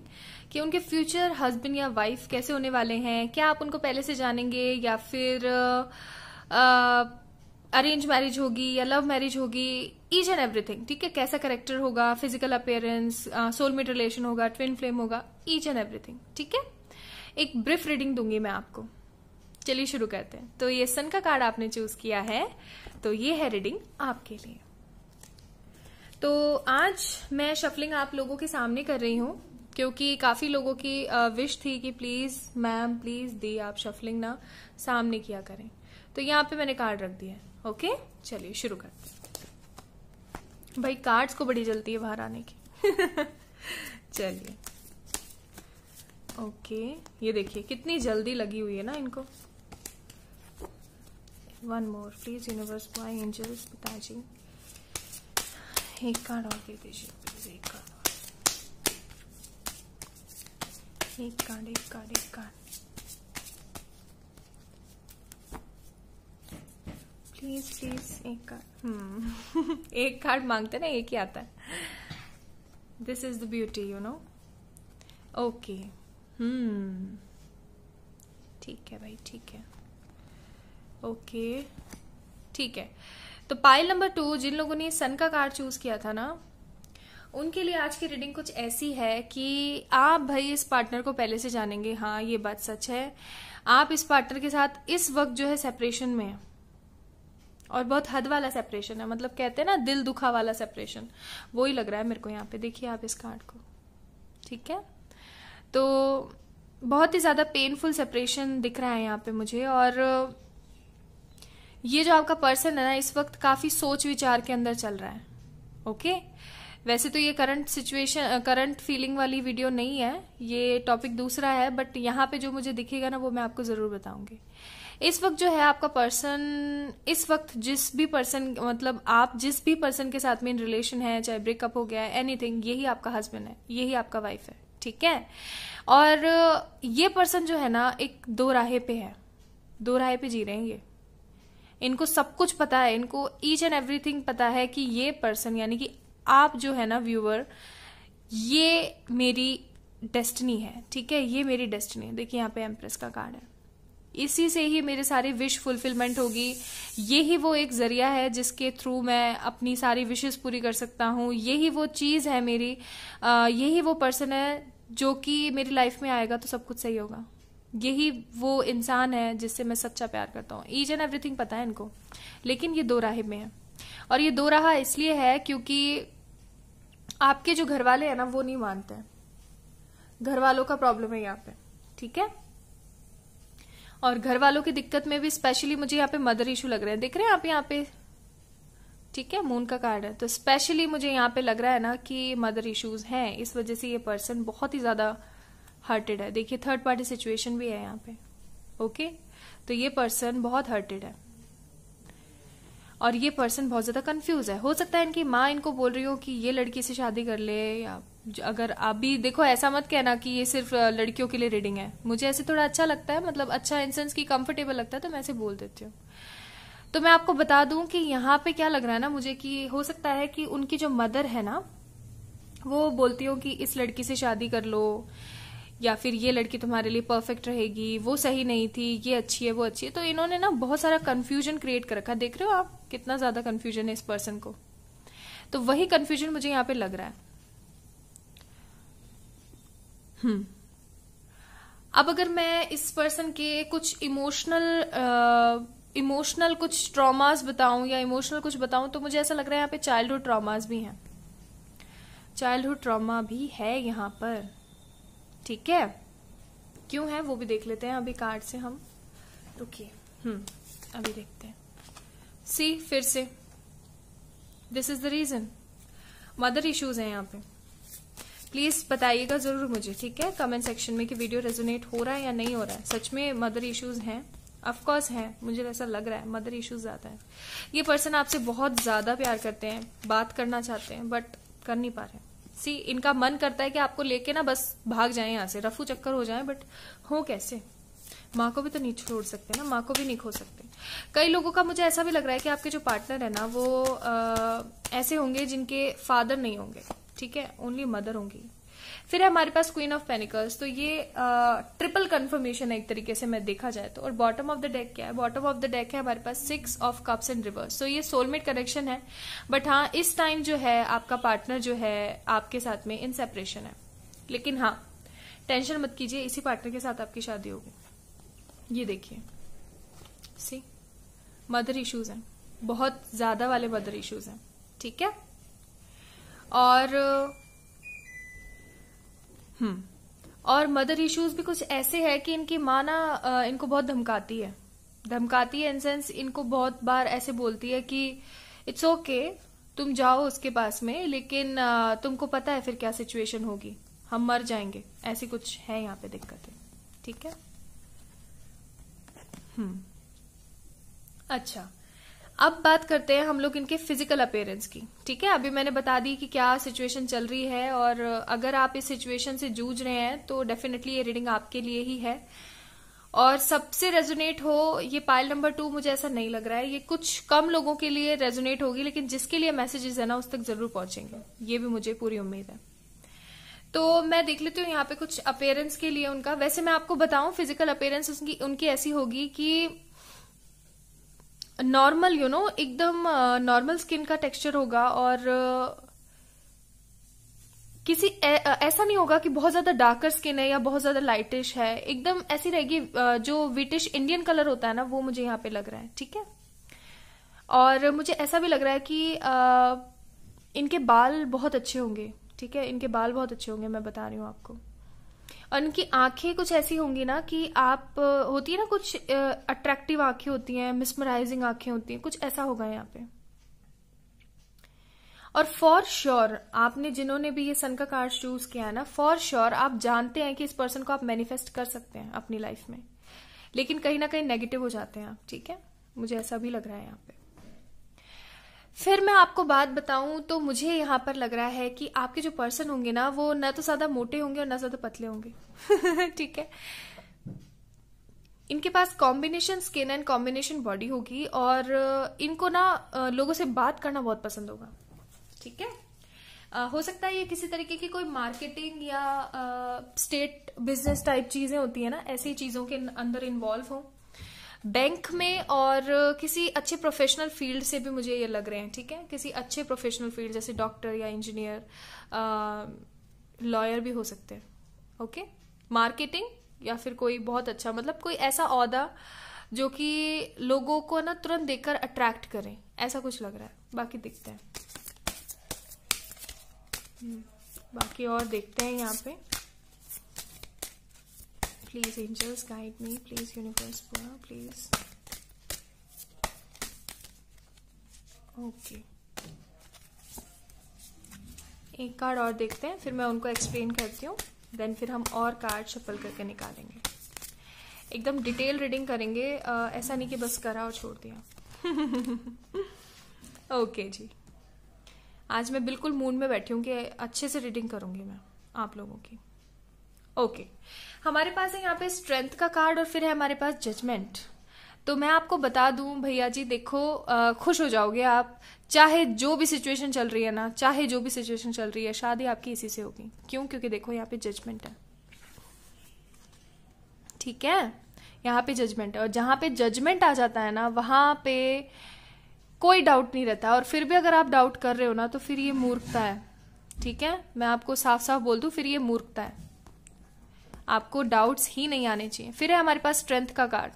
कि उनके फ्यूचर हस्बैंड या वाइफ कैसे होने वाले हैं। क्या आप उनको पहले से जानेंगे, या फिर अरेंज मैरिज होगी या लव मैरिज होगी, ईच एंड एवरीथिंग, ठीक है। कैसा कैरेक्टर होगा, फिजिकल अपीयरेंस, सोलमेट रिलेशन होगा, ट्विन फ्लेम होगा, ईच एंड एवरीथिंग, ठीक है। एक ब्रीफ रीडिंग दूंगी मैं आपको। चलिए शुरू करते हैं। तो ये सन का कार्ड आपने चूज किया है, तो ये है रीडिंग आपके लिए। तो आज मैं शफलिंग आप लोगों के सामने कर रही हूं क्योंकि काफी लोगों की विश थी कि प्लीज मैम प्लीज दी आप शफलिंग ना सामने किया करें। तो यहाँ पे मैंने कार्ड रख दिया है। ओके, चलिए शुरू करते हैं। भाई कार्ड्स को बड़ी जल्दी है बाहर आने की चलिए ओके, ये देखिए कितनी जल्दी लगी हुई है ना इनको। One more please universe boy angels पिताजी, एक कार्ड और दे दीजिए प्लीज, एक कार्ड और, एक कार्ड एक कार्ड एक कार्ड प्लीज प्लीज, एक कार्ड एक कार्ड मांगते ना, एक ही आता है। This is the beauty you know. Okay, ठीक है भाई, ठीक है, ओके, ठीक है। तो पाइल नंबर 2 जिन लोगों ने सन का कार्ड चूज किया था ना, उनके लिए आज की रीडिंग कुछ ऐसी है कि आप भाई इस पार्टनर को पहले से जानेंगे। हाँ, ये बात सच है। आप इस पार्टनर के साथ इस वक्त जो है सेपरेशन में है, और बहुत हद वाला सेपरेशन है। मतलब कहते हैं ना दिल दुखा वाला सेपरेशन, वो ही लग रहा है मेरे को यहाँ पे। देखिए आप इस कार्ड को, ठीक है। तो बहुत ही ज्यादा पेनफुल सेपरेशन दिख रहा है यहाँ पे मुझे। और ये जो आपका पर्सन है ना, इस वक्त काफी सोच विचार के अंदर चल रहा है। ओके, वैसे तो ये करंट फीलिंग वाली वीडियो नहीं है, ये टॉपिक दूसरा है, बट यहाँ पे जो मुझे दिखेगा ना वो मैं आपको जरूर बताऊंगी। इस वक्त जो है आपका पर्सन, इस वक्त जिस भी पर्सन, मतलब आप जिस भी पर्सन के साथ में इन रिलेशन है, चाहे ब्रेकअप हो गया है, एनीथिंग, यही आपका हस्बैंड है, यही आपका वाइफ है, ठीक है। और ये पर्सन जो है ना एक दो राहे पे है, दो राहे पे जी रहे हैं ये। इनको सब कुछ पता है, इनको ईच एंड एवरीथिंग पता है कि ये पर्सन, यानी कि आप जो है ना व्यूअर, ये मेरी डेस्टिनी है, ठीक है, ये मेरी डेस्टिनी है। देखिए यहाँ पे एम्प्रेस का कार्ड है, इसी से ही मेरे सारी विश फुलफिलमेंट होगी। यही वो एक जरिया है जिसके थ्रू मैं अपनी सारी विशेस पूरी कर सकता हूँ। यही वो चीज है मेरी, यही वो पर्सन है जो कि मेरी लाइफ में आएगा तो सब कुछ सही होगा। यही वो इंसान है जिससे मैं सच्चा प्यार करता हूँ। ईच एंड एवरीथिंग पता है इनको, लेकिन ये दो राह में है। और ये दो राह इसलिए है क्योंकि आपके जो घर वाले हैं ना वो नहीं मानते हैं, घर वालों का प्रॉब्लम है यहाँ पे, ठीक है। और घर वालों की दिक्कत में भी स्पेशली मुझे यहाँ पे मदर इशू लग रहे हैं, देख रहे हैं आप यहाँ पे, ठीक है, मून का कार्ड है। तो स्पेशली मुझे यहाँ पे लग रहा है ना कि मदर इश्यूज हैं, इस वजह से ये पर्सन बहुत ही ज्यादा हर्टेड है। देखिए थर्ड पार्टी सिचुएशन भी है यहाँ पे, ओके। तो ये पर्सन बहुत हर्टेड है और ये पर्सन बहुत ज्यादा कंफ्यूज है। हो सकता है इनकी माँ इनको बोल रही हो कि ये लड़की से शादी कर ले, या अगर अभी देखो ऐसा मत कहना कि ये सिर्फ लड़कियों के लिए रीडिंग है। मुझे ऐसे थोड़ा अच्छा लगता है, मतलब अच्छा इन सेंस की कंफर्टेबल लगता है, तो मैं ऐसे बोल देती हूँ। तो मैं आपको बता दूं कि यहाँ पे क्या लग रहा है ना मुझे, कि हो सकता है कि उनकी जो मदर है ना वो बोलती हो कि इस लड़की से शादी कर लो, या फिर ये लड़की तुम्हारे लिए परफेक्ट रहेगी, वो सही नहीं थी, ये अच्छी है, वो अच्छी है। तो इन्होंने ना बहुत सारा कंफ्यूजन क्रिएट कर रखा है। देख रहे हो आप कितना ज्यादा कंफ्यूजन है इस पर्सन को। तो वही कंफ्यूजन मुझे यहाँ पे लग रहा है। अब अगर मैं इस पर्सन के कुछ इमोशनल कुछ ट्रॉमास बताऊं या इमोशनल कुछ बताऊं, तो मुझे ऐसा लग रहा है यहाँ पे चाइल्डहुड ट्रॉमास भी हैं, चाइल्डहुड ट्रॉमा भी है यहाँ पर, ठीक है। क्यों है वो भी देख लेते हैं अभी कार्ड से हम, रुकिए। अभी देखते हैं। सी, फिर से this is the reason, mother issues हैं यहाँ पे। प्लीज बताइएगा जरूर मुझे, ठीक है, कमेंट सेक्शन में कि वीडियो रेजोनेट हो रहा है या नहीं हो रहा है। सच में मदर इश्यूज हैं, ऑफकोर्स हैं, मुझे ऐसा लग रहा है मदर इश्यूज ज्यादा है। ये पर्सन आपसे बहुत ज्यादा प्यार करते हैं, बात करना चाहते हैं, बट कर नहीं पा रहे। सी, इनका मन करता है कि आपको लेके ना बस भाग जाए यहाँ से, रफू चक्कर हो जाए, बट हो कैसे? माँ को भी तो नहीं छोड़ सकते ना, माँ को भी नहीं खो सकते। कई लोगों का मुझे ऐसा भी लग रहा है कि आपके जो पार्टनर है ना वो ऐसे होंगे जिनके फादर नहीं होंगे, ठीक है, ओनली मदर होंगी। फिर है हमारे पास क्वीन ऑफ पेनिकल्स, तो ये ट्रिपल कंफर्मेशन है एक तरीके से मैं देखा जाए तो। और बॉटम ऑफ द डेक क्या है? बॉटम ऑफ द डेक है हमारे पास 6 ऑफ कप्स एंड रिवर्स। तो ये सोलमेट कनेक्शन है, बट हाँ इस टाइम जो है आपका पार्टनर जो है आपके साथ में इन सेपरेशन है। लेकिन हाँ टेंशन मत कीजिए, इसी पार्टनर के साथ आपकी शादी होगी। ये देखिए, सी, मदर इश्यूज हैं, बहुत ज्यादा वाले मदर इश्यूज हैं, ठीक है। और मदर इश्यूज भी कुछ ऐसे है कि इनकी माँ ना इनको बहुत धमकाती है इन सेंस, इनको बहुत बार ऐसे बोलती है कि इट्स ओके, तुम जाओ उसके पास में, लेकिन तुमको पता है फिर क्या सिचुएशन होगी, हम मर जाएंगे, ऐसी कुछ है यहाँ पे दिक्कतें, ठीक है। अच्छा, अब बात करते हैं हम लोग इनके फिजिकल अपीयरेंस की, ठीक है। अभी मैंने बता दी कि क्या सिचुएशन चल रही है, और अगर आप इस सिचुएशन से जूझ रहे हैं तो डेफिनेटली ये रीडिंग आपके लिए ही है। और सबसे रेजोनेट हो ये पाइल नंबर 2, मुझे ऐसा नहीं लग रहा है, ये कुछ कम लोगों के लिए रेजोनेट होगी, लेकिन जिसके लिए मैसेजेस है ना उस तक जरूर पहुंचेंगे, ये भी मुझे पूरी उम्मीद है। तो मैं देख लेती हूँ यहाँ पे कुछ अपीयरेंस के लिए उनका। वैसे मैं आपको बताऊं फिजिकल अपीयरेंस उनकी ऐसी होगी कि नॉर्मल एकदम नॉर्मल स्किन का टेक्सचर होगा, और किसी ऐसा नहीं होगा कि बहुत ज्यादा डार्कर स्किन है या बहुत ज्यादा लाइटिश है, एकदम ऐसी रहेगी जो विटिश इंडियन कलर होता है ना वो मुझे यहाँ पे लग रहा है, ठीक है। और मुझे ऐसा भी लग रहा है कि इनके बाल बहुत अच्छे होंगे, ठीक है, इनके बाल बहुत अच्छे होंगे, मैं बता रही हूँ आपको। और इनकी आंखें कुछ ऐसी होंगी ना कि आप होती है ना कुछ अट्रैक्टिव आंखें होती हैं, मिसमराइजिंग आंखें होती हैं, कुछ ऐसा होगा यहाँ पे। और फॉर श्योर आपने जिन्होंने भी ये सन का कार्ड चूज किया है ना, फॉर श्योर आप जानते हैं कि इस पर्सन को आप मैनिफेस्ट कर सकते हैं अपनी लाइफ में, लेकिन कहीं ना कहीं नेगेटिव हो जाते हैं आप, ठीक है, मुझे ऐसा भी लग रहा है यहाँ पे। फिर मैं आपको बात बताऊं तो मुझे यहाँ पर लग रहा है कि आपके जो पर्सन होंगे ना, वो ना तो ज्यादा मोटे होंगे और ना ज्यादा पतले होंगे ठीक है। इनके पास combination skin and combination body होगी, और इनको ना लोगों से बात करना बहुत पसंद होगा, ठीक है। हो सकता है ये किसी तरीके की कोई मार्केटिंग या स्टेट बिजनेस टाइप चीजें होती है ना, ऐसी चीजों के अंदर इन्वॉल्व हो, बैंक में, और किसी अच्छे प्रोफेशनल फील्ड से भी मुझे ये लग रहे हैं, ठीक है। किसी अच्छे प्रोफेशनल फील्ड जैसे डॉक्टर या इंजीनियर, लॉयर भी हो सकते हैं, ओके। मार्केटिंग या फिर कोई बहुत अच्छा, मतलब कोई ऐसा ओहदा जो कि लोगों को ना तुरंत देखकर अट्रैक्ट करे, ऐसा कुछ लग रहा है। बाकी दिखते हैं, बाकी और देखते हैं यहाँ पे। Please angels guide me, please universe please. Okay, एक कार्ड और देखते हैं, फिर मैं उनको एक्सप्लेन करती हूँ, देन फिर हम और कार्ड शफल करके निकालेंगे। एकदम डिटेल रीडिंग करेंगे, ऐसा नहीं कि बस करा और छोड़ दिया ओके जी, आज मैं बिल्कुल मूड में बैठी हूँ कि अच्छे से रीडिंग करूंगी मैं आप लोगों की। ओके, हमारे पास है यहाँ पे स्ट्रेंथ का कार्ड और फिर है हमारे पास जजमेंट। तो मैं आपको बता दूं भैया जी, देखो खुश हो जाओगे आप, चाहे जो भी सिचुएशन चल रही है ना, चाहे जो भी सिचुएशन चल रही है, शादी आपकी इसी से होगी। क्यों? क्योंकि देखो यहाँ पे जजमेंट है, ठीक है, यहाँ पे जजमेंट है, और जहां पे जजमेंट आ जाता है ना, वहां पे कोई डाउट नहीं रहता। और फिर भी अगर आप डाउट कर रहे हो ना, तो फिर ये मूर्खता है, ठीक है, मैं आपको साफ साफ बोल दूं, फिर ये मूर्खता है, आपको डाउट्स ही नहीं आने चाहिए। फिर है हमारे पास स्ट्रेंथ का कार्ड।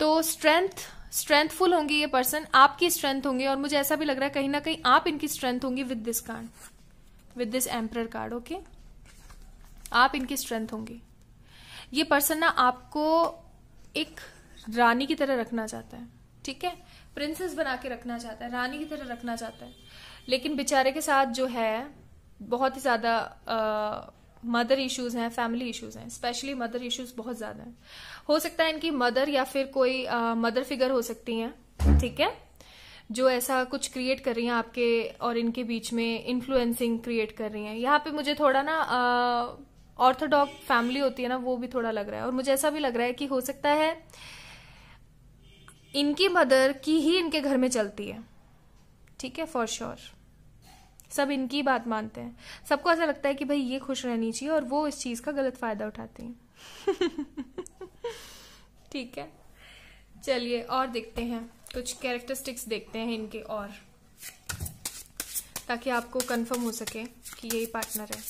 तो स्ट्रेंथफुल होंगी ये पर्सन, आपकी स्ट्रेंथ होंगी, और मुझे ऐसा भी लग रहा है कहीं ना कहीं आप इनकी स्ट्रेंथ होंगी with this card, with this emperor card, okay. आप इनकी स्ट्रेंथ होंगी। ये पर्सन ना आपको एक रानी की तरह रखना चाहता है, ठीक है, प्रिंसेस बना के रखना चाहता है, रानी की तरह रखना चाहता है, लेकिन बेचारे के साथ जो है बहुत ही ज्यादा मदर इश्यूज हैं, फैमिली इश्यूज हैं, स्पेशली मदर इश्यूज बहुत ज्यादा हैं। हो सकता है इनकी मदर या फिर कोई मदर फिगर हो सकती हैं, ठीक है, जो ऐसा कुछ क्रिएट कर रही हैं आपके और इनके बीच में, इन्फ्लुएंसिंग क्रिएट कर रही हैं। यहाँ पे मुझे थोड़ा ना ऑर्थोडॉक्स फैमिली होती है ना, वो भी थोड़ा लग रहा है, और मुझे ऐसा भी लग रहा है कि हो सकता है इनकी मदर की ही इनके घर में चलती है, ठीक है, फॉर श्योर सब इनकी बात मानते हैं, सबको ऐसा लगता है कि भाई ये खुश रहनी चाहिए, और वो इस चीज का गलत फायदा उठाते हैं ठीक है, चलिए और देखते हैं, कुछ कैरेक्टरिस्टिक्स देखते हैं इनके, और ताकि आपको कंफर्म हो सके कि यही पार्टनर है।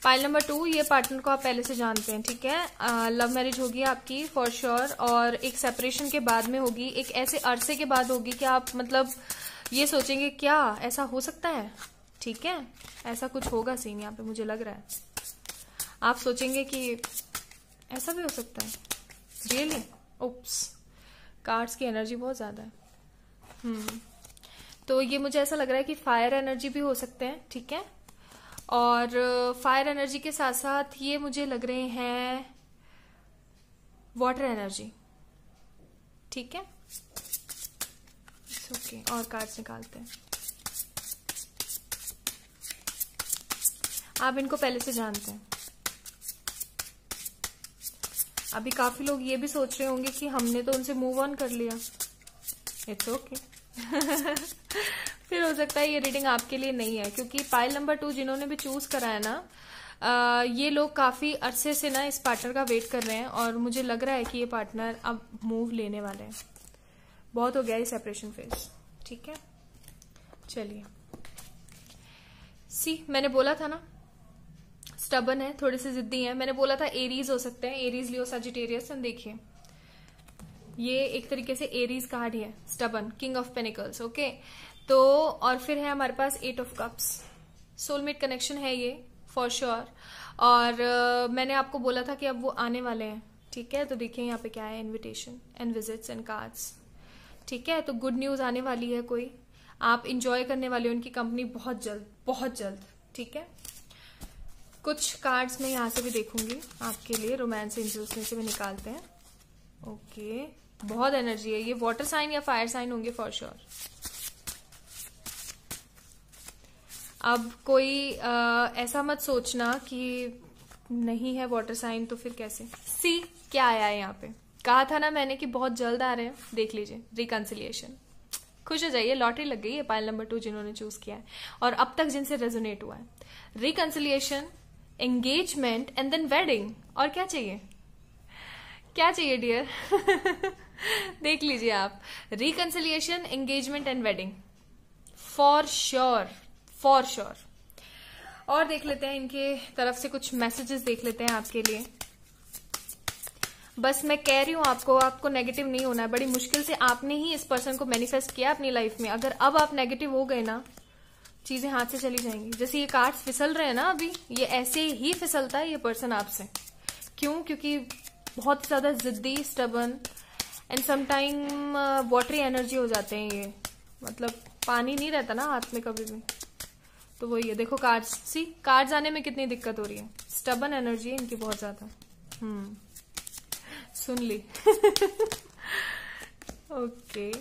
पाइल नंबर 2, ये पार्टनर को आप पहले से जानते हैं, ठीक है, लव मैरिज होगी आपकी फॉर श्योर, और एक सेपरेशन के बाद में होगी, एक ऐसे अरसे के बाद होगी कि आप मतलब ये सोचेंगे क्या ऐसा हो सकता है, ठीक है, ऐसा कुछ होगा सीन यहाँ पे मुझे लग रहा है। आप सोचेंगे कि ऐसा भी हो सकता है, रियली, ओप्स, कार्ड्स की एनर्जी बहुत ज्यादा है। तो ये मुझे ऐसा लग रहा है कि फायर एनर्जी भी हो सकते हैं, ठीक है, और फायर एनर्जी के साथ साथ ये मुझे लग रहे हैं वाटर एनर्जी, ठीक है, ओके, और कार्ड्स निकालते हैं। आप इनको पहले से जानते हैं। अभी काफी लोग ये भी सोच रहे होंगे कि हमने तो उनसे मूव ऑन कर लिया, इट्स ओके फिर हो सकता है ये रीडिंग आपके लिए नहीं है, क्योंकि पाइल नंबर 2 जिन्होंने भी चूज करा है ना, ये लोग काफी अरसे से ना इस पार्टनर का वेट कर रहे हैं, और मुझे लग रहा है कि ये पार्टनर अब मूव लेने वाले हैं, बहुत हो गया ये सेपरेशन फेज, ठीक है। चलिए, मैंने बोला था ना स्टबन है, थोड़े से जिद्दी है, मैंने बोला था एरीज हो सकते हैं, एरीज, लियो, सजिटेरियस, देखिए ये एक तरीके से एरीज कार्ड ही है, stubborn, king of pentacles, okay. तो और फिर है हमारे पास 8 ऑफ कप्स, सोलमेट कनेक्शन है ये फॉर श्योर, और मैंने आपको बोला था कि अब वो आने वाले हैं, ठीक है। तो देखिए यहाँ पे क्या है, invitation and visits and cards, ठीक है, तो गुड न्यूज आने वाली है कोई। आप इंजॉय करने वाले हो उनकी कंपनी बहुत जल्द, बहुत जल्द। ठीक है, कुछ कार्ड्स मैं यहाँ से भी देखूंगी आपके लिए, रोमांस एंजल्स में से भी निकालते हैं। ओके, बहुत एनर्जी है। ये वाटर साइन या फायर साइन होंगे फॉर श्योर। अब कोई ऐसा मत सोचना कि नहीं है वाटर साइन तो फिर कैसे। सी क्या आया है यहाँ पे, कहा था ना मैंने कि बहुत जल्द आ रहे हैं। देख लीजिए, रिकंसिलिएशन। खुश हो जाइए, लॉटरी लग गई है पाइल नंबर 2 जिन्होंने चूज किया है और अब तक जिनसे रेजोनेट हुआ है। Reconciliation, engagement and then wedding. और क्या चाहिए, क्या चाहिए डियर? देख लीजिए आप, reconciliation, engagement and wedding for sure, for sure. और देख लेते हैं इनके तरफ से कुछ मैसेजेस देख लेते हैं आपके लिए। बस मैं कह रही हूं आपको नेगेटिव नहीं होना है। बड़ी मुश्किल से आपने ही इस पर्सन को मैनिफेस्ट किया अपनी लाइफ में। अगर अब आप नेगेटिव हो गए ना, चीजें हाथ से चली जाएंगी। जैसे ये कार्ड्स फिसल रहे हैं ना अभी, ये ऐसे ही फिसलता है ये पर्सन आपसे। क्यों? क्योंकि बहुत ज्यादा जिद्दी, stubborn and sometime watery energy हो जाते हैं ये। मतलब पानी नहीं रहता ना हाथ में कभी भी, तो वही है। देखो कार्ड्स, सी कार्ड्स आने में कितनी दिक्कत हो रही है। स्टबन एनर्जी है इनकी बहुत ज्यादा। सुन ली। ओके।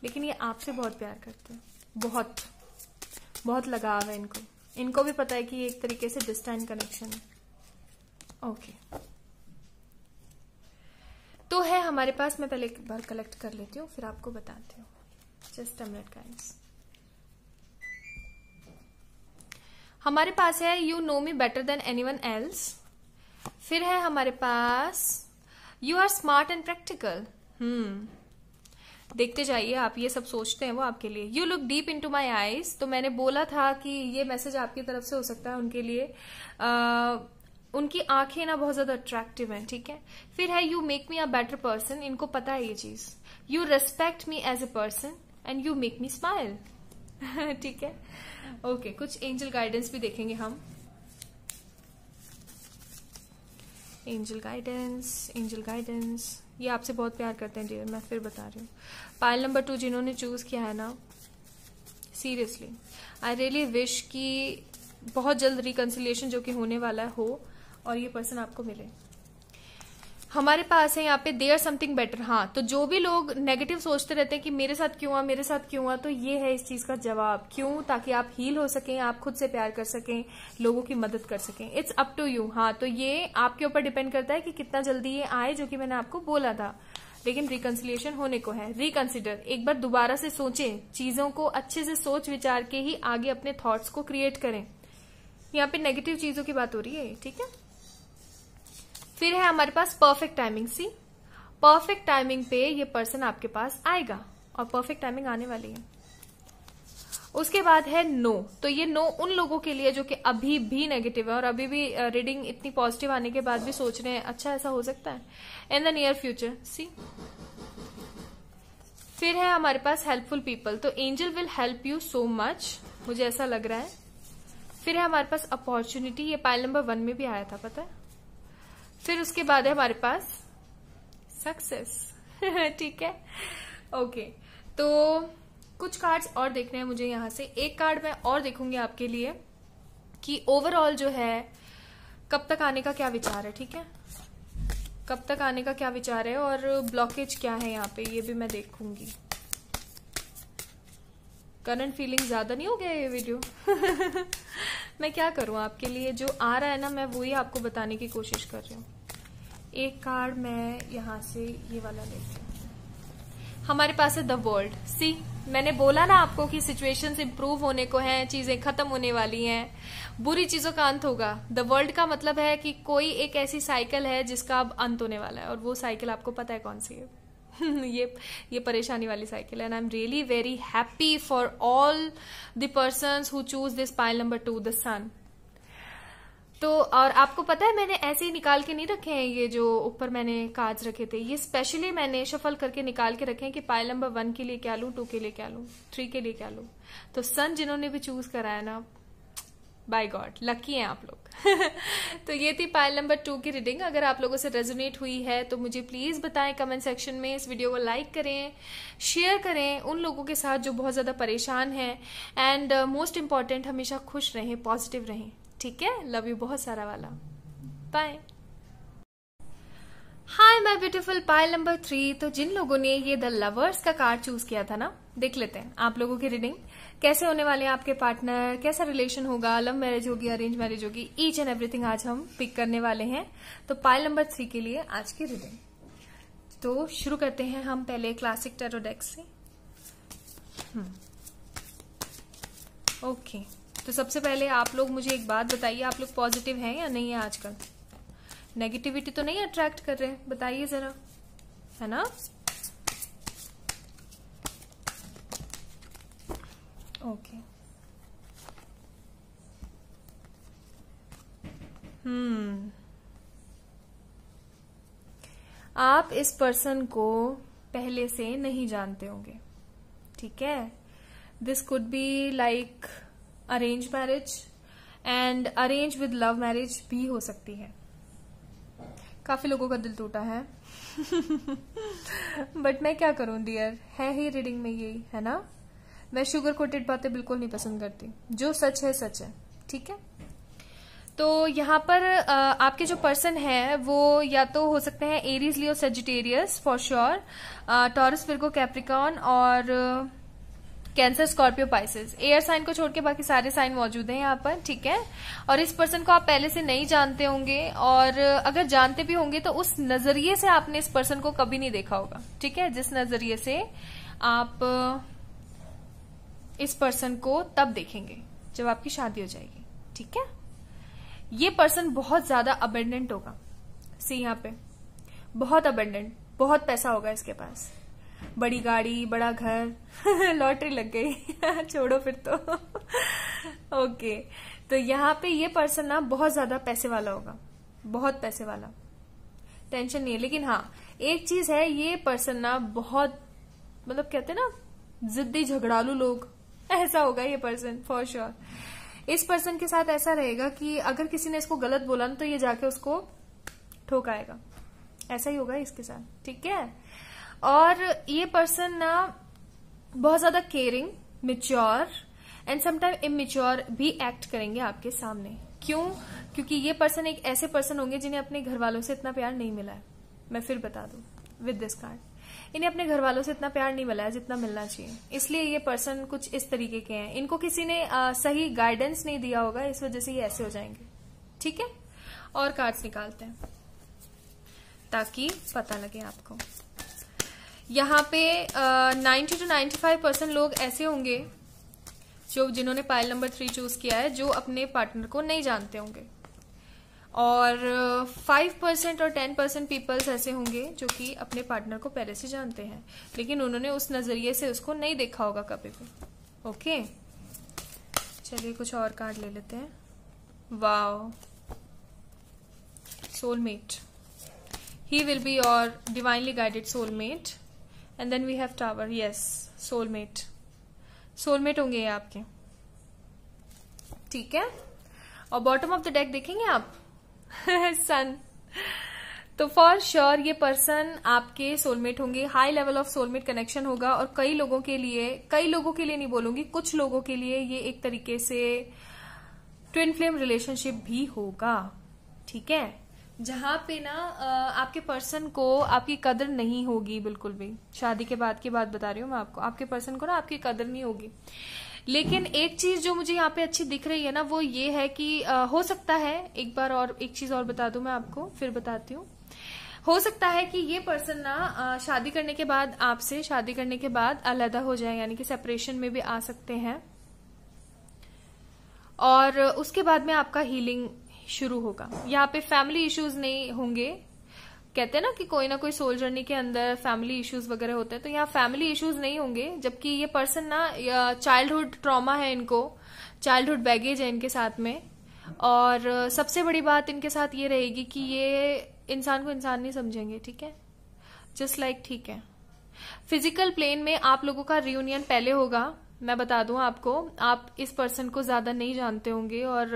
लेकिन ये आपसे बहुत प्यार करते हैं, बहुत बहुत लगाव है इनको। इनको भी पता है कि ये एक तरीके से डिस्टेंट कनेक्शन है। ओके, तो है हमारे पास। मैं पहले एक बार कलेक्ट कर लेती हूँ, फिर आपको बताती हूँ। Just a minute guys. हमारे पास है you know me better than anyone else. फिर है हमारे पास you are smart and practical. देखते जाइए, आप ये सब सोचते हैं वो आपके लिए। You look deep into my eyes. तो मैंने बोला था कि ये मैसेज आपकी तरफ से हो सकता है उनके लिए। उनकी आंखें ना बहुत ज्यादा अट्रैक्टिव हैं। ठीक है, फिर है you make me a better person. इनको पता है ये चीज। You respect me as a person and you make me smile. ठीक है, ओके। कुछ एंजल गाइडेंस भी देखेंगे हम। Angel guidance, angel guidance. ये आपसे बहुत प्यार करते हैं डियर, मैं फिर बता रही हूँ। पाइल नंबर 2 जिन्होंने चूज किया है ना, सीरियसली आई रियली विश कि बहुत जल्द रिकंसिलिएशन जो कि होने वाला है हो और ये पर्सन आपको मिले। हमारे पास है यहाँ पे देयर समथिंग बेटर। हाँ, तो जो भी लोग नेगेटिव सोचते रहते हैं कि मेरे साथ क्यों हुआ, मेरे साथ क्यों हुआ, तो ये है इस चीज का जवाब। क्यों? ताकि आप हील हो सकें, आप खुद से प्यार कर सकें, लोगों की मदद कर सकें। It's up to you. हाँ, तो ये आपके ऊपर डिपेंड करता है कि कितना जल्दी ये आए, जो कि मैंने आपको बोला था। लेकिन रिकंसिलिएशन होने को है। रिकंसिडर, एक बार दोबारा से सोचें, चीजों को अच्छे से सोच विचार के ही आगे अपने थॉट्स को क्रिएट करें। यहाँ पे नेगेटिव चीजों की बात हो रही है, ठीक है। फिर है हमारे पास perfect timing. See perfect timing पे ये पर्सन आपके पास आएगा और परफेक्ट टाइमिंग आने वाली है। उसके बाद है नो। तो ये नो उन लोगों के लिए जो कि अभी भी नेगेटिव है और अभी भी रीडिंग इतनी पॉजिटिव आने के बाद भी सोच रहे हैं अच्छा ऐसा हो सकता है इन द नियर फ्यूचर। सी फिर है हमारे पास हेल्पफुल पीपल। तो angel will help you so much, मुझे ऐसा लग रहा है। फिर है हमारे पास अपॉर्चुनिटी। ये पाइल नंबर 1 में भी आया था, पता है। फिर उसके बाद है हमारे पास सक्सेस। ठीक है, ओके। तो कुछ कार्ड्स और देखने हैं मुझे यहाँ से। एक कार्ड मैं और देखूंगी आपके लिए कि ओवरऑल जो है कब तक आने का क्या विचार है। ठीक है, कब तक आने का क्या विचार है और ब्लॉकेज क्या है यहाँ पे, ये भी मैं देखूंगी। करंट फीलिंग ज्यादा नहीं हो गया ये वीडियो? मैं क्या करूं आपके लिए, जो आ रहा है ना मैं वही आपको बताने की कोशिश कर रही हूँ। एक कार्ड मैं यहाँ से ये वाला लेती हूँ। हमारे पास है द वर्ल्ड। सी मैंने बोला ना आपको कि सिचुएशंस इंप्रूव होने को हैं, चीजें खत्म होने वाली हैं, बुरी चीजों का अंत होगा। द वर्ल्ड का मतलब है कि कोई एक ऐसी साइकिल है जिसका अब अंत होने वाला है और वो साइकिल आपको पता है कौन सी है। ये परेशानी वाली साइकिल है। And I am really very happy for all the persons who choose this pile number 2 the sun. तो और आपको पता है मैंने ऐसे ही निकाल के नहीं रखे हैं, ये जो ऊपर मैंने कार्ड्स रखे थे ये स्पेशली मैंने शफल करके निकाल के रखे हैं कि पाइल नंबर 1 के लिए क्या लूं, 2 के लिए क्या लूं, 3 के लिए क्या लूं। तो सन जिन्होंने भी चूज करा है ना, बाय गॉड लकी हैं आप लोग। तो ये थी पाइल नंबर 2 की रीडिंग। अगर आप लोगों से रेजोनेट हुई है तो मुझे प्लीज बताएं कमेंट सेक्शन में। इस वीडियो को लाइक करें, शेयर करें उन लोगों के साथ जो बहुत ज्यादा परेशान हैं। एंड मोस्ट इंपॉर्टेंट, हमेशा खुश रहें, पॉजिटिव रहें। ठीक है, लव यू बहुत सारा वाला। Bye. Hi my beautiful pile number 3। तो जिन लोगों ने ये द लवर्स का कार्ड चूज किया था ना, देख लेते हैं आप लोगों की रीडिंग कैसे होने वाले हैं। आपके पार्टनर कैसा रिलेशन होगा, लव मैरिज होगी, अरेंज मैरिज होगी, ईच एंड एवरीथिंग आज हम पिक करने वाले हैं। तो पाइल नंबर 3 के लिए आज की रीडिंग। तो शुरू करते हैं हम पहले क्लासिक टैरो डेक से। ओके, तो सबसे पहले आप लोग मुझे एक बात बताइए, आप लोग पॉजिटिव हैं या नहीं है आजकल? नेगेटिविटी तो नहीं अट्रैक्ट कर रहे, बताइए जरा, है ना? ओके। आप इस पर्सन को पहले से नहीं जानते होंगे, ठीक है? This could be like arrange marriage, and arrange with love marriage भी हो सकती है। काफी लोगों का दिल टूटा है बट मैं क्या करूं डियर, है ही रीडिंग में यही, है ना? मैं शुगर कोटेड बातें बिल्कुल नहीं पसंद करती, जो सच है सच है, ठीक है? तो यहाँ पर आपके जो पर्सन है वो या तो हो सकते हैं Aries, Leo, Sagittarius for sure, Taurus, Virgo, Capricorn और Cancer, Scorpio, Pisces. Air sign को छोड़ के बाकी सारे साइन मौजूद हैं यहाँ पर, ठीक है? और इस पर्सन को आप पहले से नहीं जानते होंगे, और अगर जानते भी होंगे तो उस नजरिए से आपने इस पर्सन को कभी नहीं देखा होगा, ठीक है? जिस नजरिए से आप इस पर्सन को तब देखेंगे जब आपकी शादी हो जाएगी, ठीक है? ये पर्सन बहुत ज्यादा अबेंडेंट होगा। सी यहाँ पे बहुत अबेंडेंट, बहुत पैसा होगा इसके पास, बड़ी गाड़ी, बड़ा घर लॉटरी लग गई छोड़ो फिर तो ओके। तो यहाँ पे ये पर्सन ना बहुत ज्यादा पैसे वाला होगा, बहुत पैसे वाला, टेंशन नहीं है। लेकिन हाँ, एक चीज है, ये पर्सन ना बहुत, मतलब कहते हैं ना जिद्दी झगड़ालू लोग, ऐसा होगा ये पर्सन फॉर श्योर। इस पर्सन के साथ ऐसा रहेगा कि अगर किसी ने इसको गलत बोला ना तो ये जाके उसको ठोकाएगा, ऐसा ही होगा इसके साथ, ठीक है? और ये पर्सन ना बहुत ज्यादा caring, mature and sometime immature भी एक्ट करेंगे आपके सामने। क्यों? क्योंकि ये पर्सन एक ऐसे पर्सन होंगे जिन्हें अपने घर वालों से इतना प्यार नहीं मिला है। मैं फिर बता दूं विद दिस कार्ड, इन्हें अपने घर वालों से इतना प्यार नहीं मिला है जितना मिलना चाहिए, इसलिए ये पर्सन कुछ इस तरीके के हैं। इनको किसी ने सही गाइडेंस नहीं दिया होगा, इस वजह से ये ऐसे हो जाएंगे, ठीक है? और कार्ड्स निकालते हैं ताकि पता लगे आपको। यहाँ पे 90 to 95% लोग ऐसे होंगे जो जिन्होंने पाइल नंबर 3 चूज किया है, जो अपने पार्टनर को नहीं जानते होंगे, और 5% और 10% पीपल्स ऐसे होंगे जो कि अपने पार्टनर को पहले से जानते हैं, लेकिन उन्होंने उस नजरिए से उसको नहीं देखा होगा कभी भी। ओके, चलिए कुछ और कार्ड ले लेते हैं। Wow, soulmate, he will be your divinely guided soulmate. And then we have tower, yes, soulmate, soulmate होंगे ये आपके, ठीक है? और बॉटम ऑफ द डेक देखेंगे आप सन। तो फॉर श्योर ये पर्सन आपके सोलमेट होंगे, high level of soulmate connection होगा। और कई लोगों के लिए नहीं बोलूंगी, कुछ लोगों के लिए ये एक तरीके से ट्विन फ्लेम रिलेशनशिप भी होगा, ठीक है? जहां पे ना आपके पर्सन को आपकी कदर नहीं होगी बिल्कुल भी। शादी के बाद की बात बता रही हूँ मैं आपको, आपके पर्सन को ना आपकी कदर नहीं होगी। लेकिन एक चीज जो मुझे यहाँ पे अच्छी दिख रही है ना, वो ये है कि हो सकता है, एक बार और एक चीज और बता दूं मैं आपको, फिर बताती हूँ। हो सकता है कि ये पर्सन ना शादी करने के बाद, आपसे शादी करने के बाद अलग हो जाए, यानी कि सेपरेशन में भी आ सकते हैं, और उसके बाद में आपका हीलिंग शुरू होगा। यहाँ पे फैमिली इश्यूज नहीं होंगे। कहते हैं ना कि कोई ना कोई सोल जर्नी के अंदर फैमिली इश्यूज वगैरह होते हैं, तो यहाँ फैमिली इश्यूज नहीं होंगे। जबकि ये पर्सन ना चाइल्डहुड ट्रॉमा है इनको, चाइल्डहुड बैगेज है इनके साथ में। और सबसे बड़ी बात इनके साथ ये रहेगी कि ये इंसान को इंसान नहीं समझेंगे, ठीक है? जस्ट लाइक, ठीक है? फिजिकल प्लेन में आप लोगों का रियूनियन पहले होगा, मैं बता दूं आपको, आप इस पर्सन को ज्यादा नहीं जानते होंगे और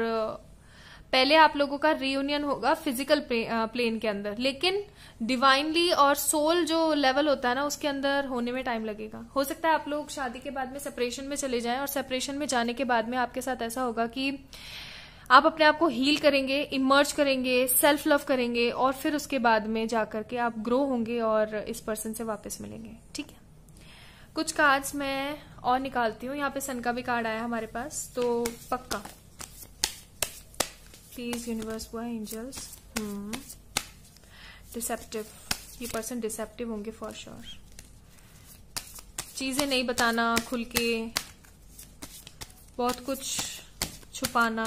पहले आप लोगों का रियूनियन होगा फिजिकल प्लेन के अंदर, लेकिन डिवाइनली और सोल जो लेवल होता है ना उसके अंदर होने में टाइम लगेगा। हो सकता है आप लोग शादी के बाद में सेपरेशन में चले जाएं और सेपरेशन में जाने के बाद में आपके साथ ऐसा होगा कि आप अपने आप को हील करेंगे, इमर्ज करेंगे, सेल्फ लव करेंगे और फिर उसके बाद में जाकर के आप ग्रो होंगे और इस पर्सन से वापस मिलेंगे। ठीक है, कुछ कार्ड्स मैं और निकालती हूँ। यहाँ पे सन का भी कार्ड आया हमारे पास, तो पक्का प्लीज यूनिवर्स हुआ एंजल्स। डिसेप्टिव, ये पर्सन डिसेप्टिव होंगे फॉर श्योर। चीजें नहीं बताना खुल के, बहुत कुछ छुपाना,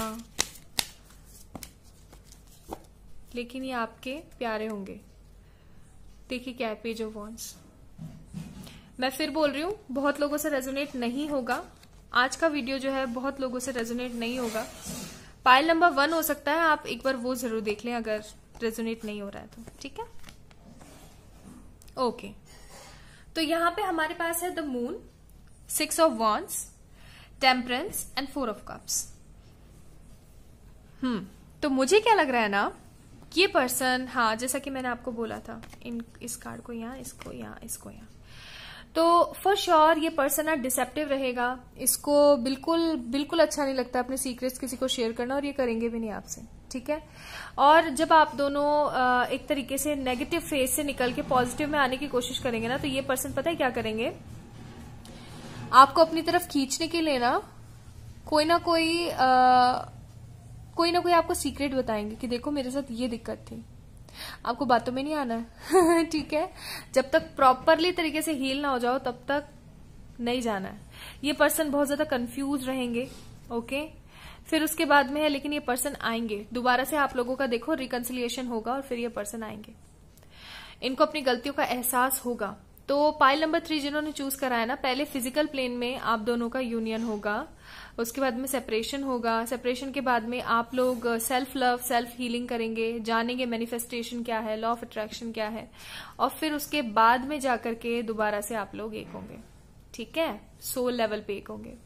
लेकिन ये आपके प्यारे होंगे। देखिए क्या है, पेज ऑफ वॉन्ड्स। मैं फिर बोल रही हूँ, बहुत लोगों से रेजोनेट नहीं होगा आज का वीडियो जो है, बहुत लोगों से रेजोनेट नहीं होगा। पाइल नंबर 1 हो सकता है, आप एक बार वो जरूर देख लें अगर रेजोनेट नहीं हो रहा है तो। ठीक है, ओके। तो यहां पे हमारे पास है the moon, 6 of wands, temperance and 4 of cups. तो मुझे क्या लग रहा है ना, ये पर्सन, हाँ जैसा कि मैंने आपको बोला था, इस कार्ड को यहाँ, इसको यहाँ, इसको यहाँ, तो फॉर श्योर ये पर्सन ना डिसेप्टिव रहेगा। इसको बिल्कुल बिल्कुल अच्छा नहीं लगता अपने सीक्रेट्स किसी को शेयर करना, और ये करेंगे भी नहीं आपसे। ठीक है, और जब आप दोनों एक तरीके से नेगेटिव फेज से निकल के पॉजिटिव में आने की कोशिश करेंगे ना, तो ये पर्सन पता है क्या करेंगे, आपको अपनी तरफ खींचने के लिए ना कोई ना कोई आपको सीक्रेट बताएंगे कि देखो मेरे साथ ये दिक्कत थी। आपको बातों में नहीं आना है ठीक है, जब तक प्रॉपरली तरीके से हील ना हो जाओ तब तक नहीं जाना है। ये पर्सन बहुत ज्यादा कंफ्यूज रहेंगे। ओके, फिर उसके बाद में है, लेकिन ये पर्सन आएंगे दोबारा से, आप लोगों का देखो रिकंसिलिएशन होगा और फिर ये पर्सन आएंगे। इनको अपनी गलतियों का एहसास होगा। तो पाइल नंबर 3 जिन्होंने चूज करा है ना, पहले फिजिकल प्लेन में आप दोनों का यूनियन होगा, उसके बाद में सेपरेशन होगा, सेपरेशन के बाद में आप लोग सेल्फ लव, सेल्फ हीलिंग करेंगे, जानेंगे मैनिफेस्टेशन क्या है, लॉ ऑफ अट्रैक्शन क्या है, और फिर उसके बाद में जाकर के दोबारा से आप लोग एक होंगे। ठीक है, सोल लेवल पे एक होंगे।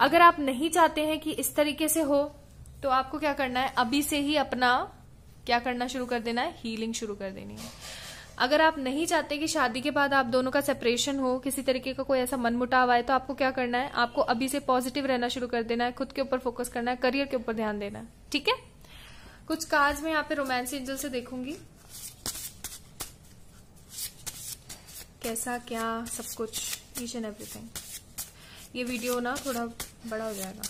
अगर आप नहीं चाहते हैं कि इस तरीके से हो, तो आपको क्या करना है, अभी से ही अपना क्या करना शुरू कर देना है, हीलिंग शुरू कर देनी है। अगर आप नहीं चाहते कि शादी के बाद आप दोनों का सेपरेशन हो, किसी तरीके का कोई ऐसा मनमुटाव आए, तो आपको क्या करना है, आपको अभी से पॉजिटिव रहना शुरू कर देना है, खुद के ऊपर फोकस करना है, करियर के ऊपर ध्यान देना है। ठीक है, कुछ कार्ड्स में यहाँ पे रोमांस एंजल से देखूंगी, कैसा क्या सब कुछ, ईच एंड एवरीथिंग। ये वीडियो ना थोड़ा बड़ा हो जाएगा,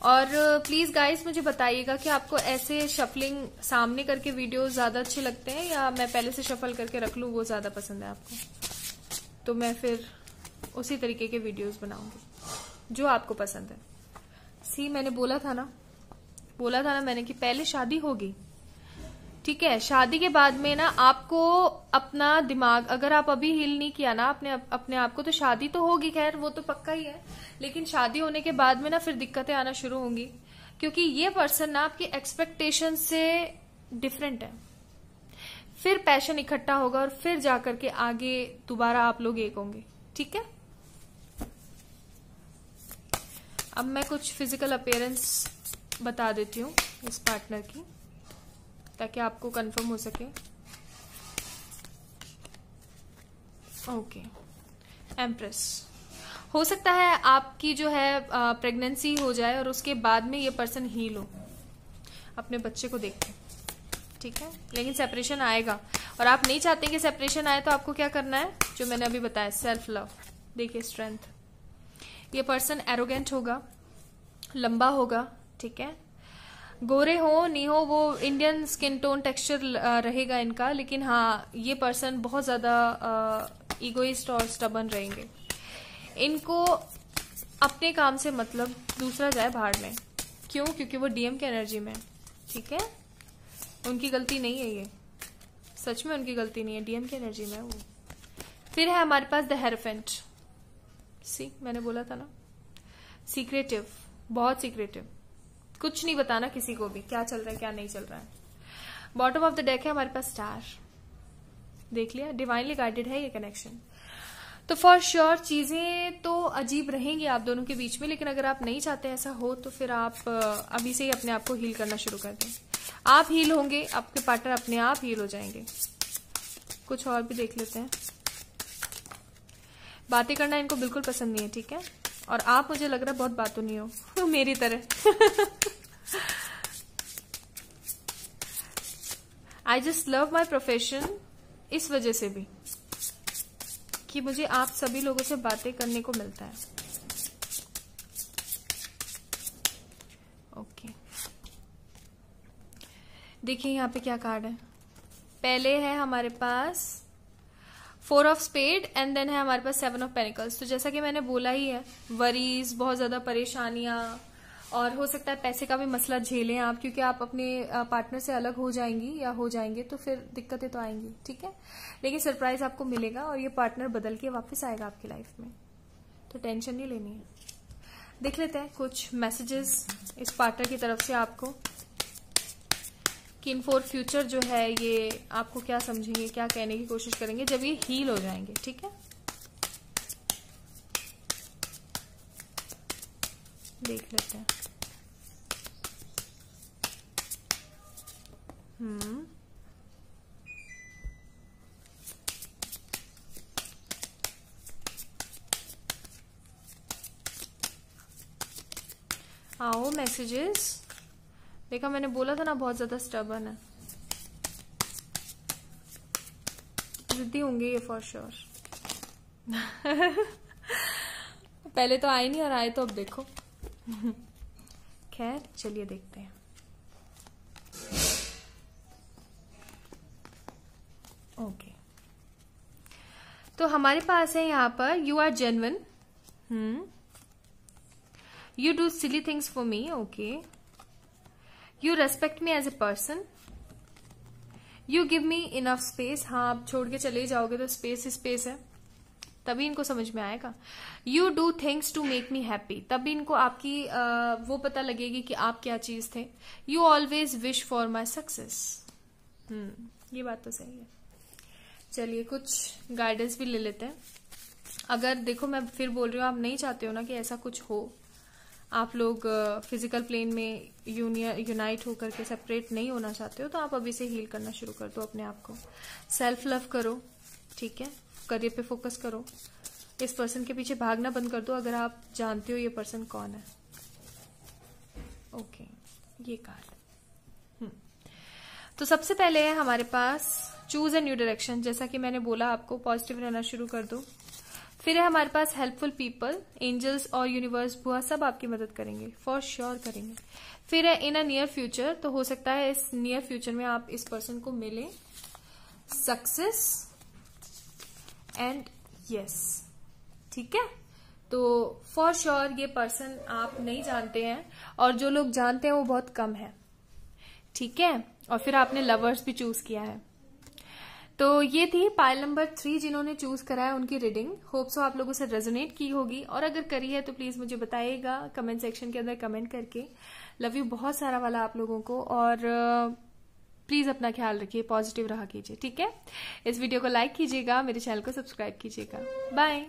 और प्लीज गाइस मुझे बताइएगा कि आपको ऐसे शफलिंग सामने करके वीडियोस ज्यादा अच्छे लगते हैं, या मैं पहले से शफल करके रख लूं वो ज्यादा पसंद है आपको, तो मैं फिर उसी तरीके के वीडियोस बनाऊंगी जो आपको पसंद है। सी मैंने बोला था ना मैंने कि पहले शादी होगी। ठीक है, शादी के बाद में ना आपको अपना दिमाग, अगर आप अभी हील नहीं किया ना अपने आप को, तो शादी तो होगी, खैर वो तो पक्का ही है, लेकिन शादी होने के बाद में ना फिर दिक्कतें आना शुरू होंगी, क्योंकि ये पर्सन ना आपकी एक्सपेक्टेशन से डिफरेंट है। फिर पैशन इकट्ठा होगा और फिर जाकर के आगे दोबारा आप लोग एक होंगे। ठीक है, अब मैं कुछ फिजिकल अपीयरेंस बता देती हूँ इस पार्टनर की, ताकि आपको कंफर्म हो सके। ओके, एम्प्रेस, हो सकता है आपकी जो है प्रेगनेंसी हो जाए और उसके बाद में ये पर्सन हील हो अपने बच्चे को देख के। ठीक है, लेकिन सेपरेशन आएगा और आप नहीं चाहते कि सेपरेशन आए, तो आपको क्या करना है, जो मैंने अभी बताया, सेल्फ लव। देखिए स्ट्रेंथ, ये पर्सन एरोगेंट होगा, लंबा होगा। ठीक है, गोरे हो नहीं हो, वो इंडियन स्किन टोन टेक्सचर रहेगा इनका, लेकिन हाँ ये पर्सन बहुत ज्यादा इगोइस्ट और स्टबन रहेंगे। इनको अपने काम से मतलब, दूसरा जाए भाड़ में। क्यों? क्योंकि वो डीएम की एनर्जी में। ठीक है, उनकी गलती नहीं है ये, सच में उनकी गलती नहीं है, डीएम की एनर्जी में वो। फिर है हमारे पास द हेरोफेंट। सी मैंने बोला था ना, सीक्रेटिव, बहुत सीक्रेटिव, कुछ नहीं बताना किसी को भी क्या चल रहा है क्या नहीं चल रहा है। बॉटम ऑफ द डेक है हमारे पास स्टार, देख लिया, डिवाइनली गाइडेड है ये कनेक्शन। तो फॉर श्योर चीजें तो अजीब रहेंगी आप दोनों के बीच में, लेकिन अगर आप नहीं चाहते ऐसा हो तो फिर आप अभी से ही अपने आप को हील करना शुरू कर दें। आप हील होंगे, आपके पार्टनर अपने आप हील हो जाएंगे। कुछ और भी देख लेते हैं। बातें करना इनको बिल्कुल पसंद नहीं है, ठीक है। और आप, मुझे लग रहा है बहुत बातों नहीं हो मेरी तरह। I just love my profession, इस वजह से भी कि मुझे आप सभी लोगों से बातें करने को मिलता है। ओके, देखिए यहाँ पे क्या कार्ड है। पहले है हमारे पास 4 ऑफ स्पेड एंड देन है हमारे पास 7 ऑफ पेनिकल्स। तो जैसा कि मैंने बोला ही है, वरीज, बहुत ज्यादा परेशानियां, और हो सकता है पैसे का भी मसला झेलें आप, क्योंकि आप अपने पार्टनर से अलग हो जाएंगी या हो जाएंगे तो फिर दिक्कतें तो आएंगी, ठीक है। लेकिन सरप्राइज आपको मिलेगा और ये पार्टनर बदल के वापस आएगा आपकी लाइफ में, तो टेंशन नहीं लेनी है। देख लेते हैं कुछ मैसेजेस इस पार्टनर की तरफ से आपको, कि इन फॉर फ्यूचर जो है ये आपको क्या समझेंगे, क्या कहने की कोशिश करेंगे जब ये हील हो जाएंगे, ठीक है। देख लेते हैं। आओ मैसेजेस। देखा, मैंने बोला था ना बहुत ज्यादा स्टबर्न है, जिद्दी होंगे ये फॉर श्योर। पहले तो आए नहीं और आए तो अब देखो। खैर चलिए देखते हैं। ओके, तो हमारे पास है यहाँ पर you are genuine, you do silly things for me, okay, you respect me as a person, you give me enough space. हाँ, आप छोड़ के चले जाओगे तो स्पेस स्पेस है, तभी इनको समझ में आएगा। You do things to make me happy, तभी इनको आपकी वो पता लगेगी कि आप क्या चीज थे। You always wish for my success, ये बात तो सही है। चलिए कुछ गाइडेंस भी ले लेते हैं। अगर देखो, मैं फिर बोल रही हूँ, आप नहीं चाहते हो ना कि ऐसा कुछ हो, आप लोग फिजिकल प्लेन में यूनाइट होकर के सेपरेट नहीं होना चाहते हो, तो आप अभी से हील करना शुरू कर दो अपने आप को। सेल्फ लव करो, ठीक है। करियर पे फोकस करो, इस पर्सन के पीछे भागना बंद कर दो अगर आप जानते हो ये पर्सन कौन है। ओके, ये कार्ड। तो सबसे पहले है हमारे पास चूज ए न्यू डायरेक्शन। जैसा कि मैंने बोला आपको, पॉजिटिव रहना शुरू कर दो। फिर है हमारे पास हेल्पफुल पीपल, एंजल्स और यूनिवर्स, बुआ सब आपकी मदद करेंगे, फॉर श्योर करेंगे। फिर है इन अ नियर फ्यूचर, तो हो सकता है इस नियर फ्यूचर में आप इस पर्सन को मिले, सक्सेस एंड यस, ठीक है। तो फॉर श्योर ये पर्सन आप नहीं जानते हैं, और जो लोग जानते हैं वो बहुत कम है, ठीक है। और फिर आपने लवर्स भी चूज किया है। तो ये थी पाइल नंबर 3 जिन्होंने चूज करा है, उनकी रीडिंग। होप सो आप लोगों से रेजोनेट की होगी, और अगर करी है तो प्लीज मुझे बताइएगा कमेंट सेक्शन के अंदर कमेंट करके। लव यू बहुत सारा वाला आप लोगों को, और प्लीज अपना ख्याल रखिए, पॉजिटिव रहा कीजिए, ठीक है। इस वीडियो को लाइक कीजिएगा, मेरे चैनल को सब्सक्राइब कीजिएगा। बाय।